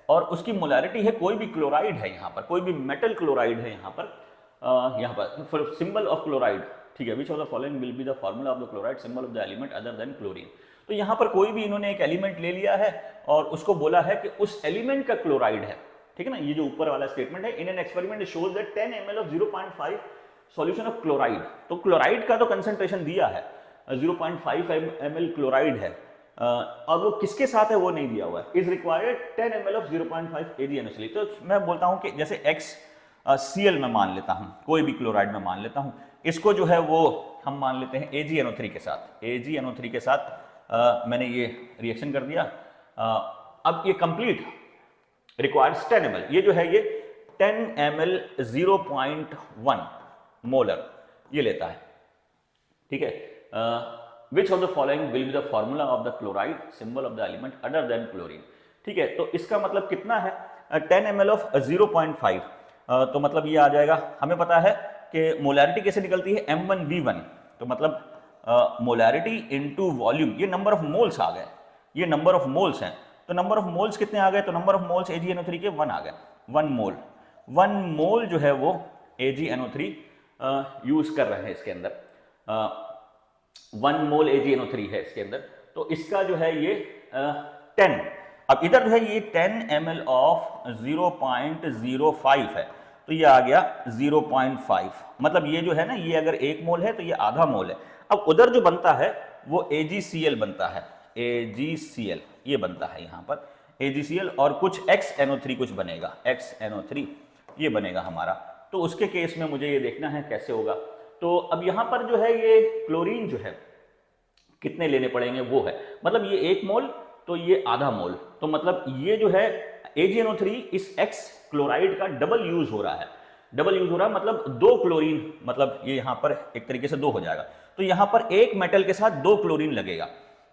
और उसकी मोलैरिटी है, कोई भी क्लोराइड है यहाँ पर, कोई भी मेटल क्लोराइड है यहाँ पर सिंबल ऑफ क्लोराइड, ठीक है, which of the following will be the formula of the chloride symbol of the element other than chlorine. तो यहाँ पर कोई भी इन्होंने एक एलिमेंट ले लिया है और उसको बोला है कि उस एलिमेंट का क्लोराइड है, ठीक है ना, ये जो ऊपर वाला स्टेटमेंट है, in an experiment shows that 10 ml of 0.5 solution of chloride, तो क्लोराइड का तो कंसंट्रेशन दिया है 0.5 ml क्लोराइड है, और वो किसके साथ है वो नहीं दिया हुआ है, is required 10 ml of 0.5 AgNO3। तो मैं बोलता हूँ कि जैसे XCl में मान लेता हूँ, कोई भी क्लोराइड में मान लेता हूँ, इसको जो है वो हम मान लेते हैं AgNO3 के साथ, AgNO3 के साथ मैंने ये रिएक्शन कर दिया, अब ये कंप्लीट रिक्वायर्स 10 ml, ये जो है ये 10 ml 0.1 मोलर ये लेता है, ठीक है। Which of the following will be the formula of the chloride symbol of the element other than chlorine, ठीक है। तो इसका मतलब कितना है 10 ml ऑफ 0.5, तो मतलब ये आ जाएगा, हमें पता है कि मोलैरिटी कैसे निकलती है M1V1, तो मतलब मोलैरिटी इनटू वॉल्यूम, ये नंबर ऑफ मोल्स आ गए, ये नंबर ऑफ मोल्स हैं, तो नंबर ऑफ मोल्स कितने आ गए, तो नंबर ऑफ मोल्स AgNO3 के 1 आ गए, 1 मोल जो है वो AgNO3 यूज कर रहे हैं इसके अंदर, 1 मोल AgNO3 है इसके अंदर, तो इसका जो है ये 10, अब इधर जो है ये 10 ml ऑफ 0.05 है, तो ये आ गया 0.5, मतलब ये जो है ना, ये अगर 1 मोल है तो ये आधा मोल है। अब उधर जो बनता है वो AgCl बनता है, AgCl ये बनता है यहाँ पर AgCl, और कुछ XNO3 कुछ बनेगा, XNO3 ये बनेगा हमारा। तो उसके केस में मुझे ये देखना है कैसे होगा। तो अब यहाँ पर जो है ये क्लोरीन जो है कितने लेने पड़ेंगे वो है, मतलब ये 1 मोल तो ये आधा मोल, तो मतलब ये जो है AgNO3 इस X क्लोराइड का डबल यूज हो रहा है, डबल यूज हो रहा है, मतलब 2 क्लोरीन, मतलब ये यहां पर एक तरीके से 2 हो जाएगा। तो यहां पर एक मेटल के साथ 2 क्लोरीन लगेगा,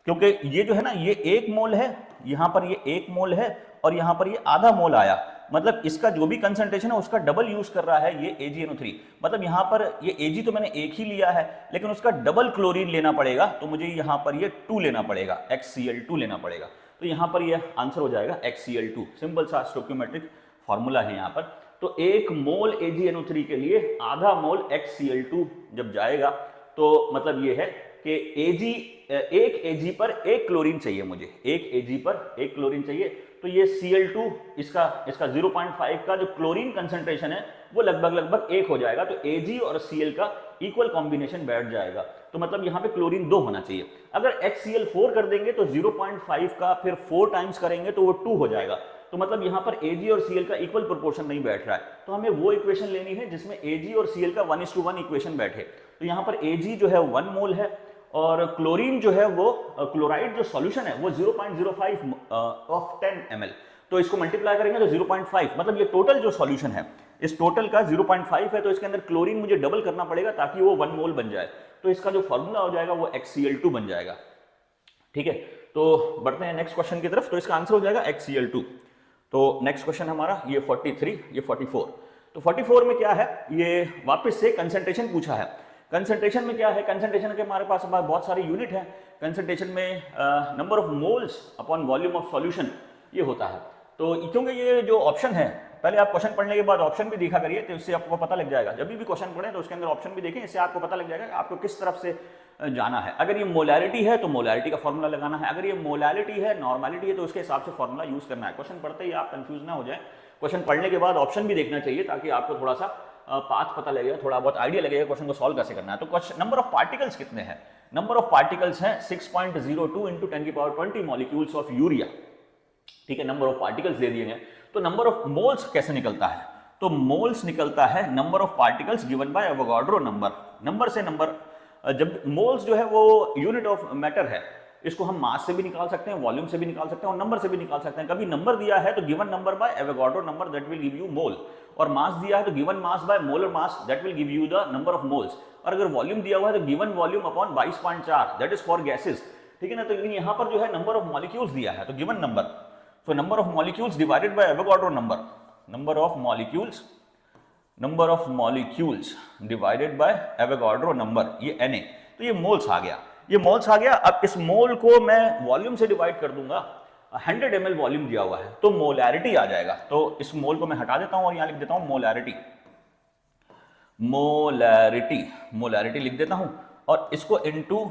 क्योंकि ये जो है ना ये 1 मोल है, यहां पर ये 1 मोल है और यहां पर ये आधा मोल आया, मतलब इसका जो भी कंसंट्रेशन है उसका डबल यूज कर रहा है ये AgNO3, मतलब यहां पर ये Ag तो मैंने एक ही लिया है लेकिन उसका डबल क्लोरीन लेना पड़ेगा, तो मुझे यहां पर ये 2 लेना पड़ेगा, XCl2 लेना पड़ेगा। तो यहां पर ये आंसर हो जाएगा XCl2, सिंपल सा स्टोइकियोमेट्रिक फॉर्मूला है यहां पर। तो 1 मोल AgNO3 के लिए आधा मोल XCl2 जब जाएगा तो मतलब ये है कि एक Ag पर 1 क्लोरीन चाहिए मुझे, 1 Ag पर 1 क्लोरीन चाहिए, तो ये Cl2 इसका 0.5 का जो क्लोरीन कंसंट्रेशन है वो लगभग 1 हो जाएगा, तो Ag और Cl का इक्वल कॉम्बिनेशन बैठ जाएगा, तो मतलब यहाँ पे क्लोरीन 2 होना चाहिए। अगर HCl4 कर देंगे तो 0.5 का फिर 4 टाइम्स करेंगे तो वो 2 हो जाएगा, तो मतलब यहाँ पर Ag और Cl का इक्वल प्रोपोर्शन नहीं बैठ रहा है, तो हमें वो इक्वेशन लेनी है जिसमें Ag और Cl का 1:1 इक्वेशन बैठे। तो यहाँ पर Ag जो है 1 मोल है और क्लोरीन जो है वो क्लोराइड जो सॉल्यूशन है वो 0.05 ऑफ 10 ml, तो इसको मल्टीप्लाई करेंगे तो 0.5, मतलब ये टोटल जो सॉल्यूशन है इस टोटल का 0.5 है, तो इसके अंदर क्लोरीन मुझे डबल करना पड़ेगा ताकि वो 1 मोल बन जाए, तो इसका जो फॉर्मूला हो जाएगा वो XCl2 बन जाएगा। ठीक है, तो बढ़ते हैं नेक्स्ट क्वेश्चन की तरफ, तो इसका आंसर हो जाएगा XCl2। तो नेक्स्ट क्वेश्चन हमारा ये 43, ये 44। तो 44 में क्या है, ये वापस से कंसंट्रेशन पूछा है। कंसंट्रेशन में क्या है, कंसंट्रेशन के हमारे पास बहुत सारे यूनिट हैं। कंसंट्रेशन में number of moles upon volume of solution ये होता है। तो क्योंकि ये जो ऑप्शन है, पहले आप क्वेश्चन पढ़ने के बाद ऑप्शन भी देखा करिए, तो इससे आपको पता लग जाएगा, जब भी क्वेश्चन पढ़े तो उसके अंदर ऑप्शन भी देखें, इससे आपको पता लग जाएगा कि आपको किस तरफ से जाना है। अगर ये मोलैरिटी है तो मोलैरिटी का फॉर्मूला लगाना है, अगर ये मोलैरिटी है, नॉर्मैलिटी है, तो उसके हिसाब से फॉर्मूला यूज करना है। क्वेश्चन पढ़ते ही आप कंफ्यूज ना हो जाए, क्वेश्चन पढ़ने के बाद ऑप्शन भी देखना चाहिए ताकि आपको थोड़ा सा पाथ पता लगेगा, थोड़ा बहुत आइडिया लगेगा क्वेश्चन को सॉल्व कैसे करना है। तो क्वेश्चन नंबर ऑफ पार्टिकल्स कितने हैं, नंबर ऑफ पार्टिकल्स हैं 6.02 इंटू 10⁻20 मॉलिक्यूल्स ऑफ यूरिया। ठीक है, नंबर ऑफ पार्टिकल्स दे दिए हैं, तो नंबर ऑफ मोल्स कैसे निकलता है, तो मोल्स निकलता है number of particles given by Avogadro number. Number से नंबर, जब मोल्स जो है वो यूनिट ऑफ मैटर है, इसको हम मास से भी निकाल सकते हैं, वॉल्यूम से भी निकाल सकते हैं और नंबर से भी निकाल सकते हैं। कभी नंबर दिया है तो given number by Avogadro number that will give you mole, और मास दिया है तो given mass by molar mass that will give you the number of moles, और अगर वॉल्यूम दिया हुआ है तो given volume upon 22.4 that is for gases. ठीक है ना, तो यहाँ पर जो है नंबर ऑफ मॉलिक्यूल्स दिया है तो given number, so number of molecules divided by Avogadro number, number of molecules divided by Avogadro number, ये Na, तो ये मोल्स आ गया, ये मोल्स आ गया। अब इस मोल को मैं वॉल्यूम से डिवाइड कर दूंगा, 100 ml वॉल्यूम दिया हुआ है तो मोलैरिटी आ जाएगा। तो इस मोल को मैं हटा देता हूं और यहां लिख देता हूं मोलैरिटी, मोलैरिटी लिख देता हूं, और इसको इनटू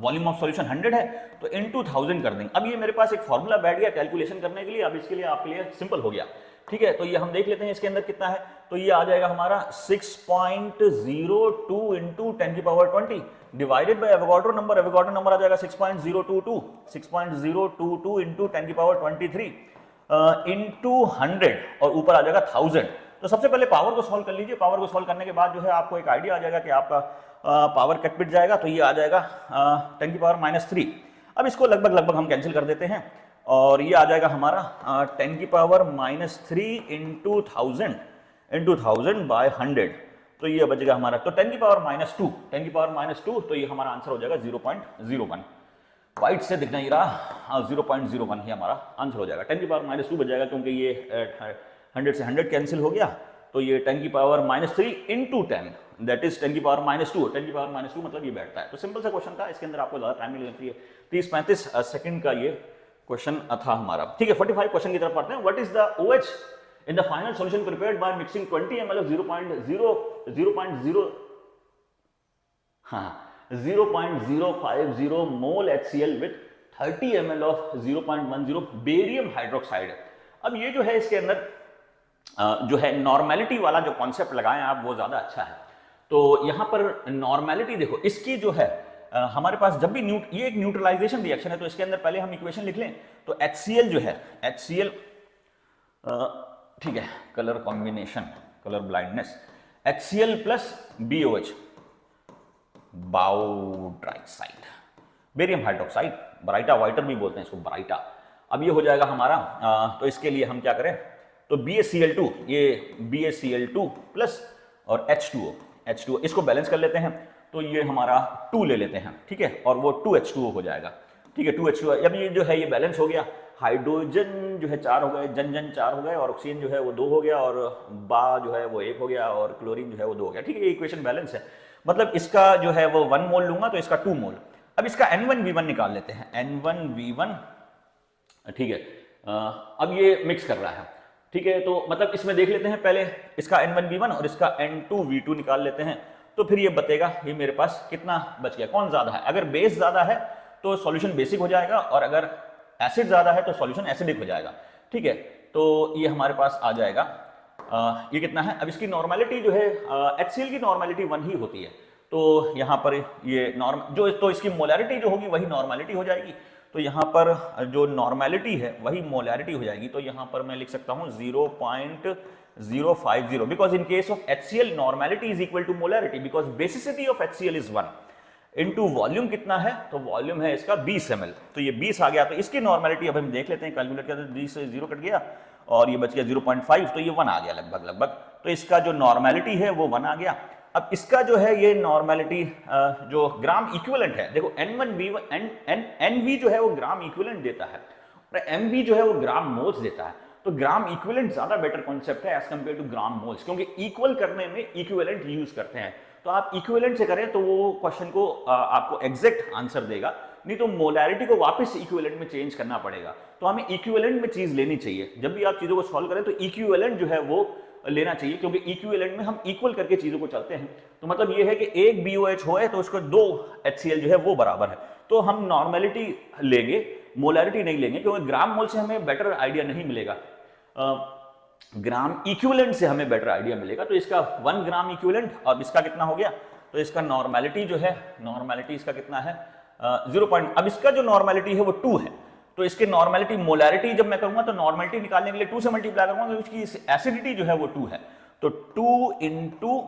वॉल्यूम ऑफ सॉल्यूशन 100 है तो इनटू 1000 कर देंगे। अब ये मेरे पास एक फॉर्मूला बैठ गया कैलकुलेशन करने के लिए, अब इसके लिए आपके लिए सिंपल हो गया। ठीक है, तो ये हम देख लेते हैं इसके अंदर कितना है, तो ये आ जाएगा हमारा 6.02 into 10⁻20 divided by Avogadro number, Avogadro number आ जाएगा 6.022 इंटू 10⁻23 इंटू 100 और ऊपर आ जाएगा 1000। तो सबसे पहले पावर को सॉल्व कर लीजिए, पावर को सॉल्व करने के बाद जो है आपको एक आइडिया आ जाएगा कि आपका पावर कट पिट जाएगा, तो ये आ जाएगा 10⁻³ अब इसको लगभग हम कैंसिल कर देते हैं और ये आ जाएगा हमारा 10⁻³ इंटू 1000 बाय 100, तो ये बचेगा हमारा, तो 10⁻², तो ये हमारा आंसर हो जाएगा 0.01। वाइट से दिखना ही रहा, 0.01 ही हमारा आंसर हो जाएगा। 10⁻² बच जाएगा क्योंकि ये 100 से 100 कैंसिल हो गया, तो ये 10⁻³ इंटू 10 दैट इज 10⁻², 10⁻² मतलब ये बैठता है। तो सिंपल सा क्वेश्चन था, इसके अंदर आपको ज्यादा टाइम नहीं लगती है, 30-35 सेकंड का ये क्वेश्चन था हमारा, ठीक है। 45 क्वेश्चन की तरफ पढ़ते हैं। What is the OH in the final solution prepared by mixing 20 ml of 0.0 हाँ 0.050 मोल HCl with 30 ml of 0.10 barium hydroxide. अब ये जो है इसके अंदर जो है नॉर्मेलिटी वाला जो कॉन्सेप्ट लगाएं आप, वो ज्यादा अच्छा है। तो यहां पर नॉर्मेलिटी देखो इसकी जो है हमारे पास जब भी ये एक न्यूट्रलाइजेशन रिएक्शन है, तो इसके अंदर पहले हम इक्वेशन लिख लें। तो HCl जो है HCl, ठीक है, colour combination, colour blindness, HCl plus BOH बाउट्राइक्साइड, बेरियम हाइड्रोक्साइड, ब्राइटा वाइटर भी बोलते हैं इसको, ब्राइटा। अब ये हो जाएगा हमारा, तो इसके लिए हम क्या करें, तो BaCl2, ये BaCl2 प्लस और H2O, इसको बैलेंस कर लेते हैं। तो ये हमारा 2 ले लेते हैं, ठीक है, और वो 2H2O हो जाएगा, ठीक है, 2H2O। अब ये जो है ये बैलेंस हो गया, हाइड्रोजन जो है 4 हो गए, जन 4 हो गए, और ऑक्सीजन जो है वो 2 हो गया, और बा जो है वो 1 हो गया, और क्लोरीन जो है वो 2 हो गया, ठीक है। ये इक्वेशन बैलेंस है, मतलब इसका जो है वो 1 मोल लूंगा तो इसका 2 मोल। अब इसका N1V1 निकाल लेते हैं, N1V1, ठीक है। अब ये मिक्स कर रहा है, ठीक है, तो मतलब इसमें देख लेते हैं पहले इसका N1V1 और इसका N2V2 निकाल लेते हैं। तो फिर ये बतेगा ये मेरे पास कितना बच गया, कौन ज्यादा है। अगर बेस ज्यादा है तो सॉल्यूशन बेसिक हो जाएगा, और अगर एसिड ज्यादा है तो सॉल्यूशन एसिडिक हो जाएगा, ठीक है। तो ये हमारे पास आ जाएगा, ये कितना है। अब इसकी नॉर्मेलिटी जो है HCl की नॉर्मेलिटी 1 ही होती है, तो यहाँ पर ये नॉर्म जो, तो इसकी मोलैरिटी जो होगी वही नॉर्मेलिटी हो जाएगी। तो यहाँ पर जो नॉर्मेलिटी है वही मोलैरिटी हो जाएगी। तो यहाँ पर मैं लिख सकता हूँ 0.050, because in case of HCl normality is equal to molarity, because basicity of HCl is 1 into volume कितना है, तो वॉल्यूम है इसका 20 ml, तो ये 20 आ गया। तो इसकी नॉर्मेलिटी अब हम देख लेते हैं, कैलकुलेट करते हैं, 20 से 0 कट गया और ये बच गया 0.5, तो ये 1 आ गया लगभग। तो इसका जो नॉर्मेलिटी है वो 1 आ गया। अब इसका जो है ये नॉर्मेलिटी जो ग्राम इक्विवेलेंट है, देखो N1V1 NV जो है वो ग्राम इक्विवेलेंट देता है, और MV जो है वो ग्राम मोल्स देता है। तो ग्राम इक्विवेलेंट ज्यादा बेटर कॉन्सेप्ट है as compare to gram moles, क्योंकि इक्वल करने में इक्विवेलेंट यूज करते हैं। तो आप इक्विवेलेंट से करें तो वो क्वेश्चन को आपको एग्जैक्ट आंसर देगा, नहीं तो मोलैरिटी को वापस इक्विवेलेंट में चेंज करना पड़ेगा। तो हमें इक्विवेलेंट में चीज लेनी चाहिए, जब भी आप चीजों को सॉल्व करें तो इक्विवेलेंट जो है वो लेना चाहिए, क्योंकि इक्विवेलेंट में हम इक्वल करके चीजों को चलते हैं। तो मतलब ये है कि एक BOH हो है तो उसको 2 HCl जो है वो बराबर है। तो हम नॉर्मेलिटी लेंगे, मोलैरिटी नहीं लेंगे, क्योंकि ग्राम मोल से हमें बेटर आइडिया नहीं मिलेगा, ग्राम इक्विवेलेंट से हमें बेटर आइडिया मिलेगा। तो इसका 1 ग्राम इक्विवेलेंट, और इसका कितना हो गया, तो इसका नॉर्मेलिटी जो है, नॉर्मेलिटी इसका कितना है 0. अब इसका जो नॉर्मेलिटी है वो 2 है, तो इसके नॉर्मेलिटी मोलैरिटी जब मैं करूंगा तो नॉर्मेलिटी निकालने के लिए 2 से मल्टीप्लाई करूंगा, क्योंकि उसकी एसिडिटी जो है वो 2 है। तो 2 इंटू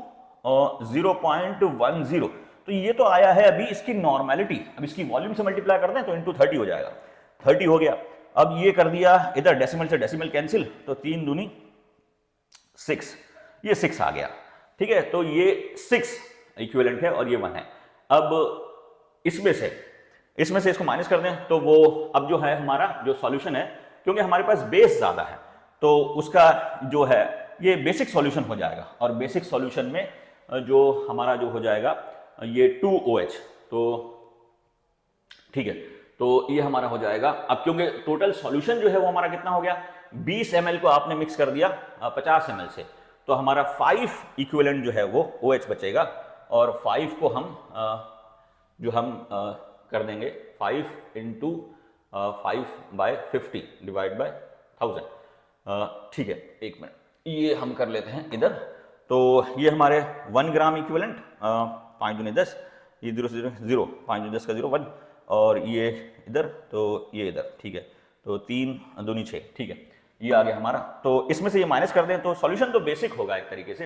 0.10, तो ये तो आया है अभी इसकी नॉर्मेलिटी। अब इसकी वॉल्यूम से मल्टीप्लाई करते हैं तो इंटू 30 हो जाएगा, 30 हो गया। अब ये कर दिया इधर डेसिमल से डेसिमल कैंसिल, तो 3 दूनी 6, ये 6 आ गया, ठीक है। तो ये 6 इक्विवेलेंट है और ये 1 है। अब इसमें से इसको माइनस कर दें तो वो अब जो है हमारा जो सॉल्यूशन है, क्योंकि हमारे पास बेस ज्यादा है तो उसका जो है ये बेसिक सॉल्यूशन हो जाएगा, और बेसिक सॉल्यूशन में जो हमारा जो हो जाएगा ये 2OH, तो ठीक है, तो ये हमारा हो जाएगा। अब क्योंकि टोटल सॉल्यूशन जो है वो हमारा कितना हो गया, 20 ml को आपने मिक्स कर दिया 50 ml से, तो हमारा 5 इक्विवेलेंट जो है वो OH बचेगा, और 5 को हम जो हम कर देंगे 5 इंटू 5/50 डिवाइड बाय 1000, ठीक है। एक मिनट, ये हम कर लेते हैं इधर। तो ये हमारे 1 ग्राम इक्विवेलेंट, 5 दूनी 10, ये 0 से 0, 5 दूनी 10 का 0 1, और ये इधर, तो ये इधर, ठीक है। तो 3 दूनी 6, ठीक है, ये आ गया हमारा। तो इसमें से ये माइनस कर दें तो सॉल्यूशन तो बेसिक होगा एक तरीके से।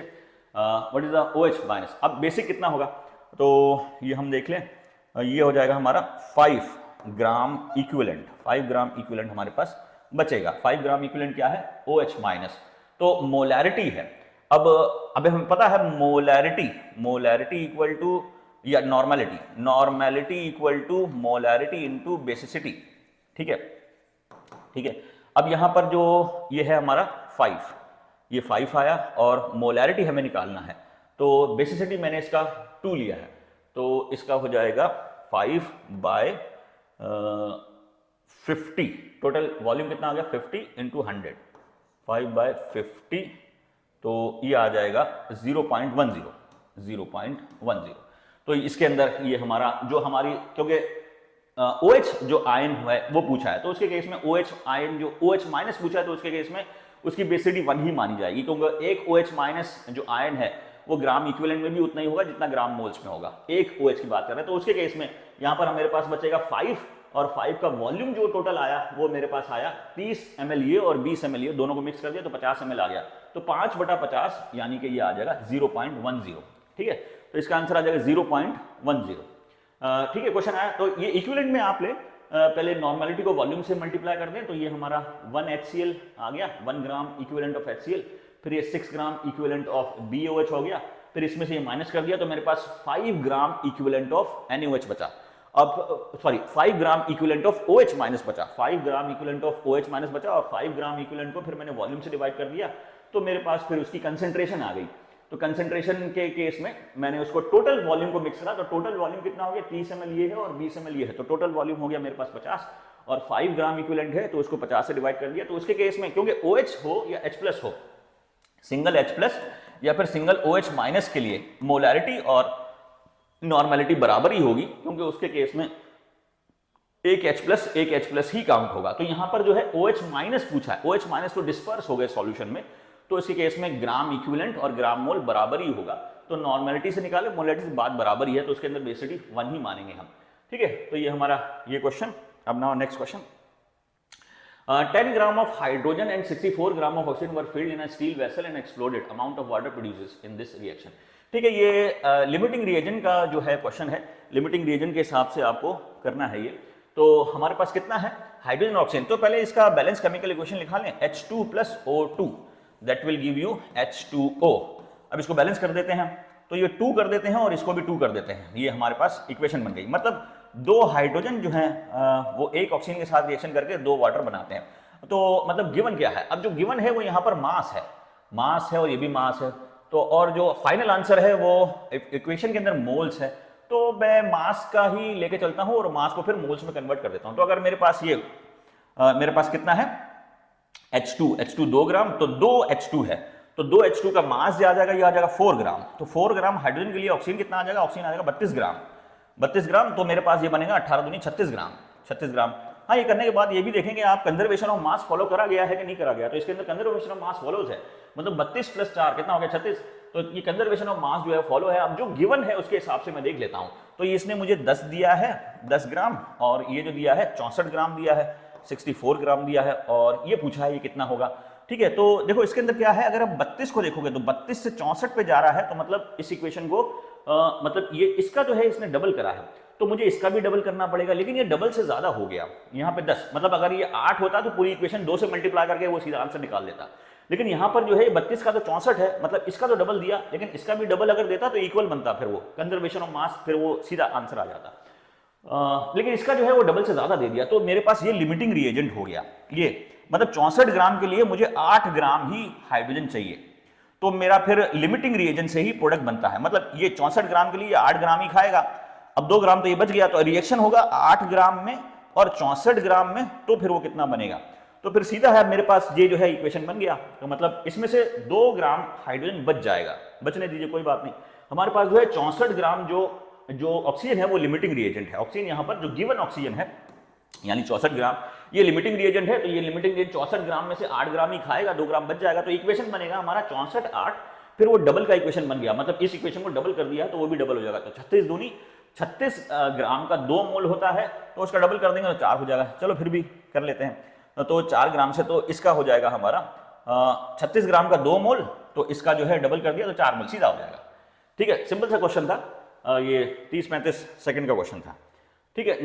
What is the OH minus, अब बेसिक कितना होगा, तो ये हम देख लें, ये हो जाएगा हमारा 5 ग्राम इक्विवेलेंट, 5 ग्राम इक्विवेलेंट हमारे पास बचेगा। 5 ग्राम इक्विवेलेंट क्या है, OH माइनस, तो मोलैरिटी है। अब हमें पता है मोलैरिटी इक्वल टू, या normality equal to molarity into basicity, ठीक है, ठीक है। अब यहां पर जो ये है हमारा 5, ये 5 आया, और मोलैरिटी हमें निकालना है, तो बेसिसिटी मैंने इसका 2 लिया है, तो इसका हो जाएगा 5 बाय 50, टोटल वॉल्यूम कितना आ गया 50 इंटू 100, 5/50, तो ये आ जाएगा 0.10, 0.10। तो इसके अंदर ये हमारा जो हमारी, क्योंकि OH जो आयन है वो पूछा है, तो उसके केस में OH आयन जो OH माइनस पूछा है, तो उसके केस में उसकी बेसिसिटी 1 ही मानी जाएगी, क्योंकि एक OH माइनस जो आयन है वो ग्राम इक्विवेलेंट में भी उतना ही होगा जितना ग्राम मोल्स में होगा, एक OH की बात कर रहे हैं। तो उसके केस में यहाँ पर मेरे पास बचेगा 5, और 5 का वॉल्यूम जो टोटल आया वो मेरे पास आया 30 ml ये और 20 ml ये, दोनों को मिक्स कर दिया तो 50 ml आ गया, तो 5/50 यानी कि ये आ जाएगा 0.10। ठीक है, तो इसका आंसर आ जाएगा 0.10। ठीक है, क्वेश्चन आया तो ये इक्विवेलेंट में आप ले, पहले नॉर्मेलिटी को वॉल्यूम से मल्टीप्लाई कर दें, तो ये हमारा 1 HCl आ गया, 1 ग्राम इक्विवेलेंट ऑफ HCl, फिर ये 6 ग्राम इक्विवेलेंट ऑफ BOH हो गया, फिर इसमें से ये माइनस कर दिया तो मेरे पास 5 ग्राम इक्विवेलेंट ऑफ NaOH बचा। अब sorry 5 gram equivalent of OH minus बचा, 5 gram equivalent of OH minus बचा, और 5 ग्राम इक्विवेलेंट को फिर मैंने वॉल्यूम से डिवाइड कर दिया, तो मेरे पास फिर उसकी कंसेंट्रेशन आ गई। तो कंसेंट्रेशन के केस में मैंने उसको टोटल वॉल्यूम को मिक्स करा, तो टोटल वॉल्यूम कितना हो गया, 30 ml ये है और 20 ml ये है, तो टोटल वॉल्यूम हो गया मेरे पास 50, और 5 ग्राम इक्विवेलेंट है तो उसको 50 से डिवाइड कर दिया। तो उसके केस में क्योंकि OH हो या H+ हो, सिंगल H+ या फिर सिंगल OH माइनस के लिए मोलैरिटी और नॉर्मेलिटी बराबर ही होगी, क्योंकि उसके केस में एक H+ ही काउंट होगा। तो यहां पर जो है OH माइनस पूछा है, OH माइनस तो डिस्पर्स हो गए सॉल्यूशन में, तो इसके केस में ग्राम इक्विवेलेंट और ग्राम मोल बराबर ही होगा, तो नॉर्मेलिटी से निकाले मोलैरिटी से बात बराबर ही है, तो उसके अंदर बेसिसिटी 1 ही मानेंगे हम। ठीक है, तो ये हमारा ये क्वेश्चन। अब now next question, 10 gram of hydrogen and 64 gram of oxygen were filled in a steel vessel and exploded. Amount of water produces in this reaction. ठीक है, ये लिमिटिंग रिएजेंट का जो है क्वेश्चन है, लिमिटिंग रिएजेंट के हिसाब से आपको करना है ये। तो हमारे पास कितना है हाइड्रोजन ऑक्सीजन, तो पहले इसका बैलेंस केमिकल इक्वेशन लिखा लें, H2 + O2 that will give you H2O। अब इसको बैलेंस कर देते हैं, तो ये 2 कर देते हैं और इसको भी 2 कर देते हैं, ये हमारे पास इक्वेशन बन गई। मतलब 2 हाइड्रोजन जो है वो एक ऑक्सीजन के साथ रिएक्शन करके 2 वाटर बनाते हैं। तो मतलब गिवन क्या है, अब जो गिवन है वो यहाँ पर मास है और ये भी मास है, तो और जो फाइनल आंसर है वो इक्वेशन के अंदर मोल्स है, तो मैं मास का ही लेके चलता हूं और मास को फिर मोल्स में कन्वर्ट कर देता हूं। तो अगर मेरे पास ये मेरे पास कितना है H2 2 ग्राम, तो 2 H2 है, तो 2 H2 का मास आ जाएगा, ये आ जाएगा 4 ग्राम, तो 4 ग्राम हाइड्रोजन के लिए ऑक्सीजन कितना आ जाएगा, ऑक्सीजन आ जाएगा 32 ग्राम, तो मेरे पास ये बनेगा 18 दूनी 36 ग्राम। हाँ, ये करने के बाद ये भी देखेंगे आप कंजर्वेशन ऑफ मास फॉलो करा गया है कि नहीं करा गया, तो इसके अंदर कंजर्वेशन ऑफ मास फॉलोज है, मतलब 32 + 4 कितना हो गया 36, तो ये कंजर्वेशन ऑफ मास जो है फॉलो है। अब जो गिवन है उसके हिसाब से मैं देख लेता हूं, तो इसने मुझे 10 दिया है, 10 ग्राम, और ये जो दिया है 64 ग्राम दिया है, 64 ग्राम दिया है, और ये पूछा है ये कितना होगा। ठीक है, तो देखो इसके अंदर क्या है, अगर आप 32 को देखोगे तो 32 से 64 पे जा रहा है, तो मतलब इस इक्वेशन को मतलब ये इसका जो है इसने डबल करा है, तो मुझे इसका भी डबल करना पड़ेगा, लेकिन ये डबल से ज्यादा हो गया यहाँ पे 10, मतलब अगर ये 8 होता तो पूरी इक्वेशन 2 से मल्टीप्लाई करके वो सीधा आंसर निकाल लेता, लेकिन यहाँ पर जो है 32 का तो 64 है, मतलब इसका तो डबल दिया, लेकिन इसका भी डबल अगर देता तो इक्वल बनता, फिर वो कंजर्वेशन ऑफ मास फिर वो सीधा आंसर आ जाता, लेकिन इसका जो है वो डबल से ज्यादा दे दिया, तो मेरे पास ये लिमिटिंग रिएजेंट हो गया। ये मतलब 64 ग्राम के लिए मुझे 8 ग्राम ही हाइड्रोजन चाहिए, तो मेरा फिर लिमिटिंग रिएजेंट से ही प्रोडक्ट बनता है, मतलब ये 64 ग्राम के लिए 8 ग्राम ही खाएगा, अब 2 ग्राम तो ये बच गया, तो रिएक्शन होगा 8 ग्राम में और 64 ग्राम में, तो फिर वो कितना बनेगा, तो फिर सीधा है मेरे पास ये जो है इक्वेशन बन गया, तो मतलब इसमें से 2 ग्राम हाइड्रोजन बच जाएगा, बचने दीजिए कोई बात नहीं। हमारे पास जो है 64 ग्राम जो ऑक्सीजन है वो लिमिटिंग रिएजेंट है, ऑक्सीजन यहाँ पर जो गिवन ऑक्सीजन है यानी 64 ग्राम ये लिमिटिंग रिएजेंट है, तो ये लिमिटिंग रिएजेंट 64 ग्राम में से 8 ग्राम ही खाएगा, 2 ग्राम बच जाएगा, तो इक्वेशन बनेगा हमारा 64 8, फिर वो डबल का इक्वेशन बन गया, मतलब इस इक्वेशन को डबल कर दिया तो वो भी डबल हो जाएगा, तो 36 दूनी 36 ग्राम का 2 मोल होता है, तो उसका डबल कर देंगे तो 4 हो जाएगा, चलो फिर भी कर लेते हैं, तो 4 ग्राम से तो इसका हो जाएगा हमारा 36 ग्राम का 2 मोल, तो इसका जो है डबल कर दिया तो 4 मोल सीधा हो जाएगा। ठीक है, सिंपल सा क्वेश्चन था, ये 30-35 सेकंड का क्वेश्चन था। ठीक है।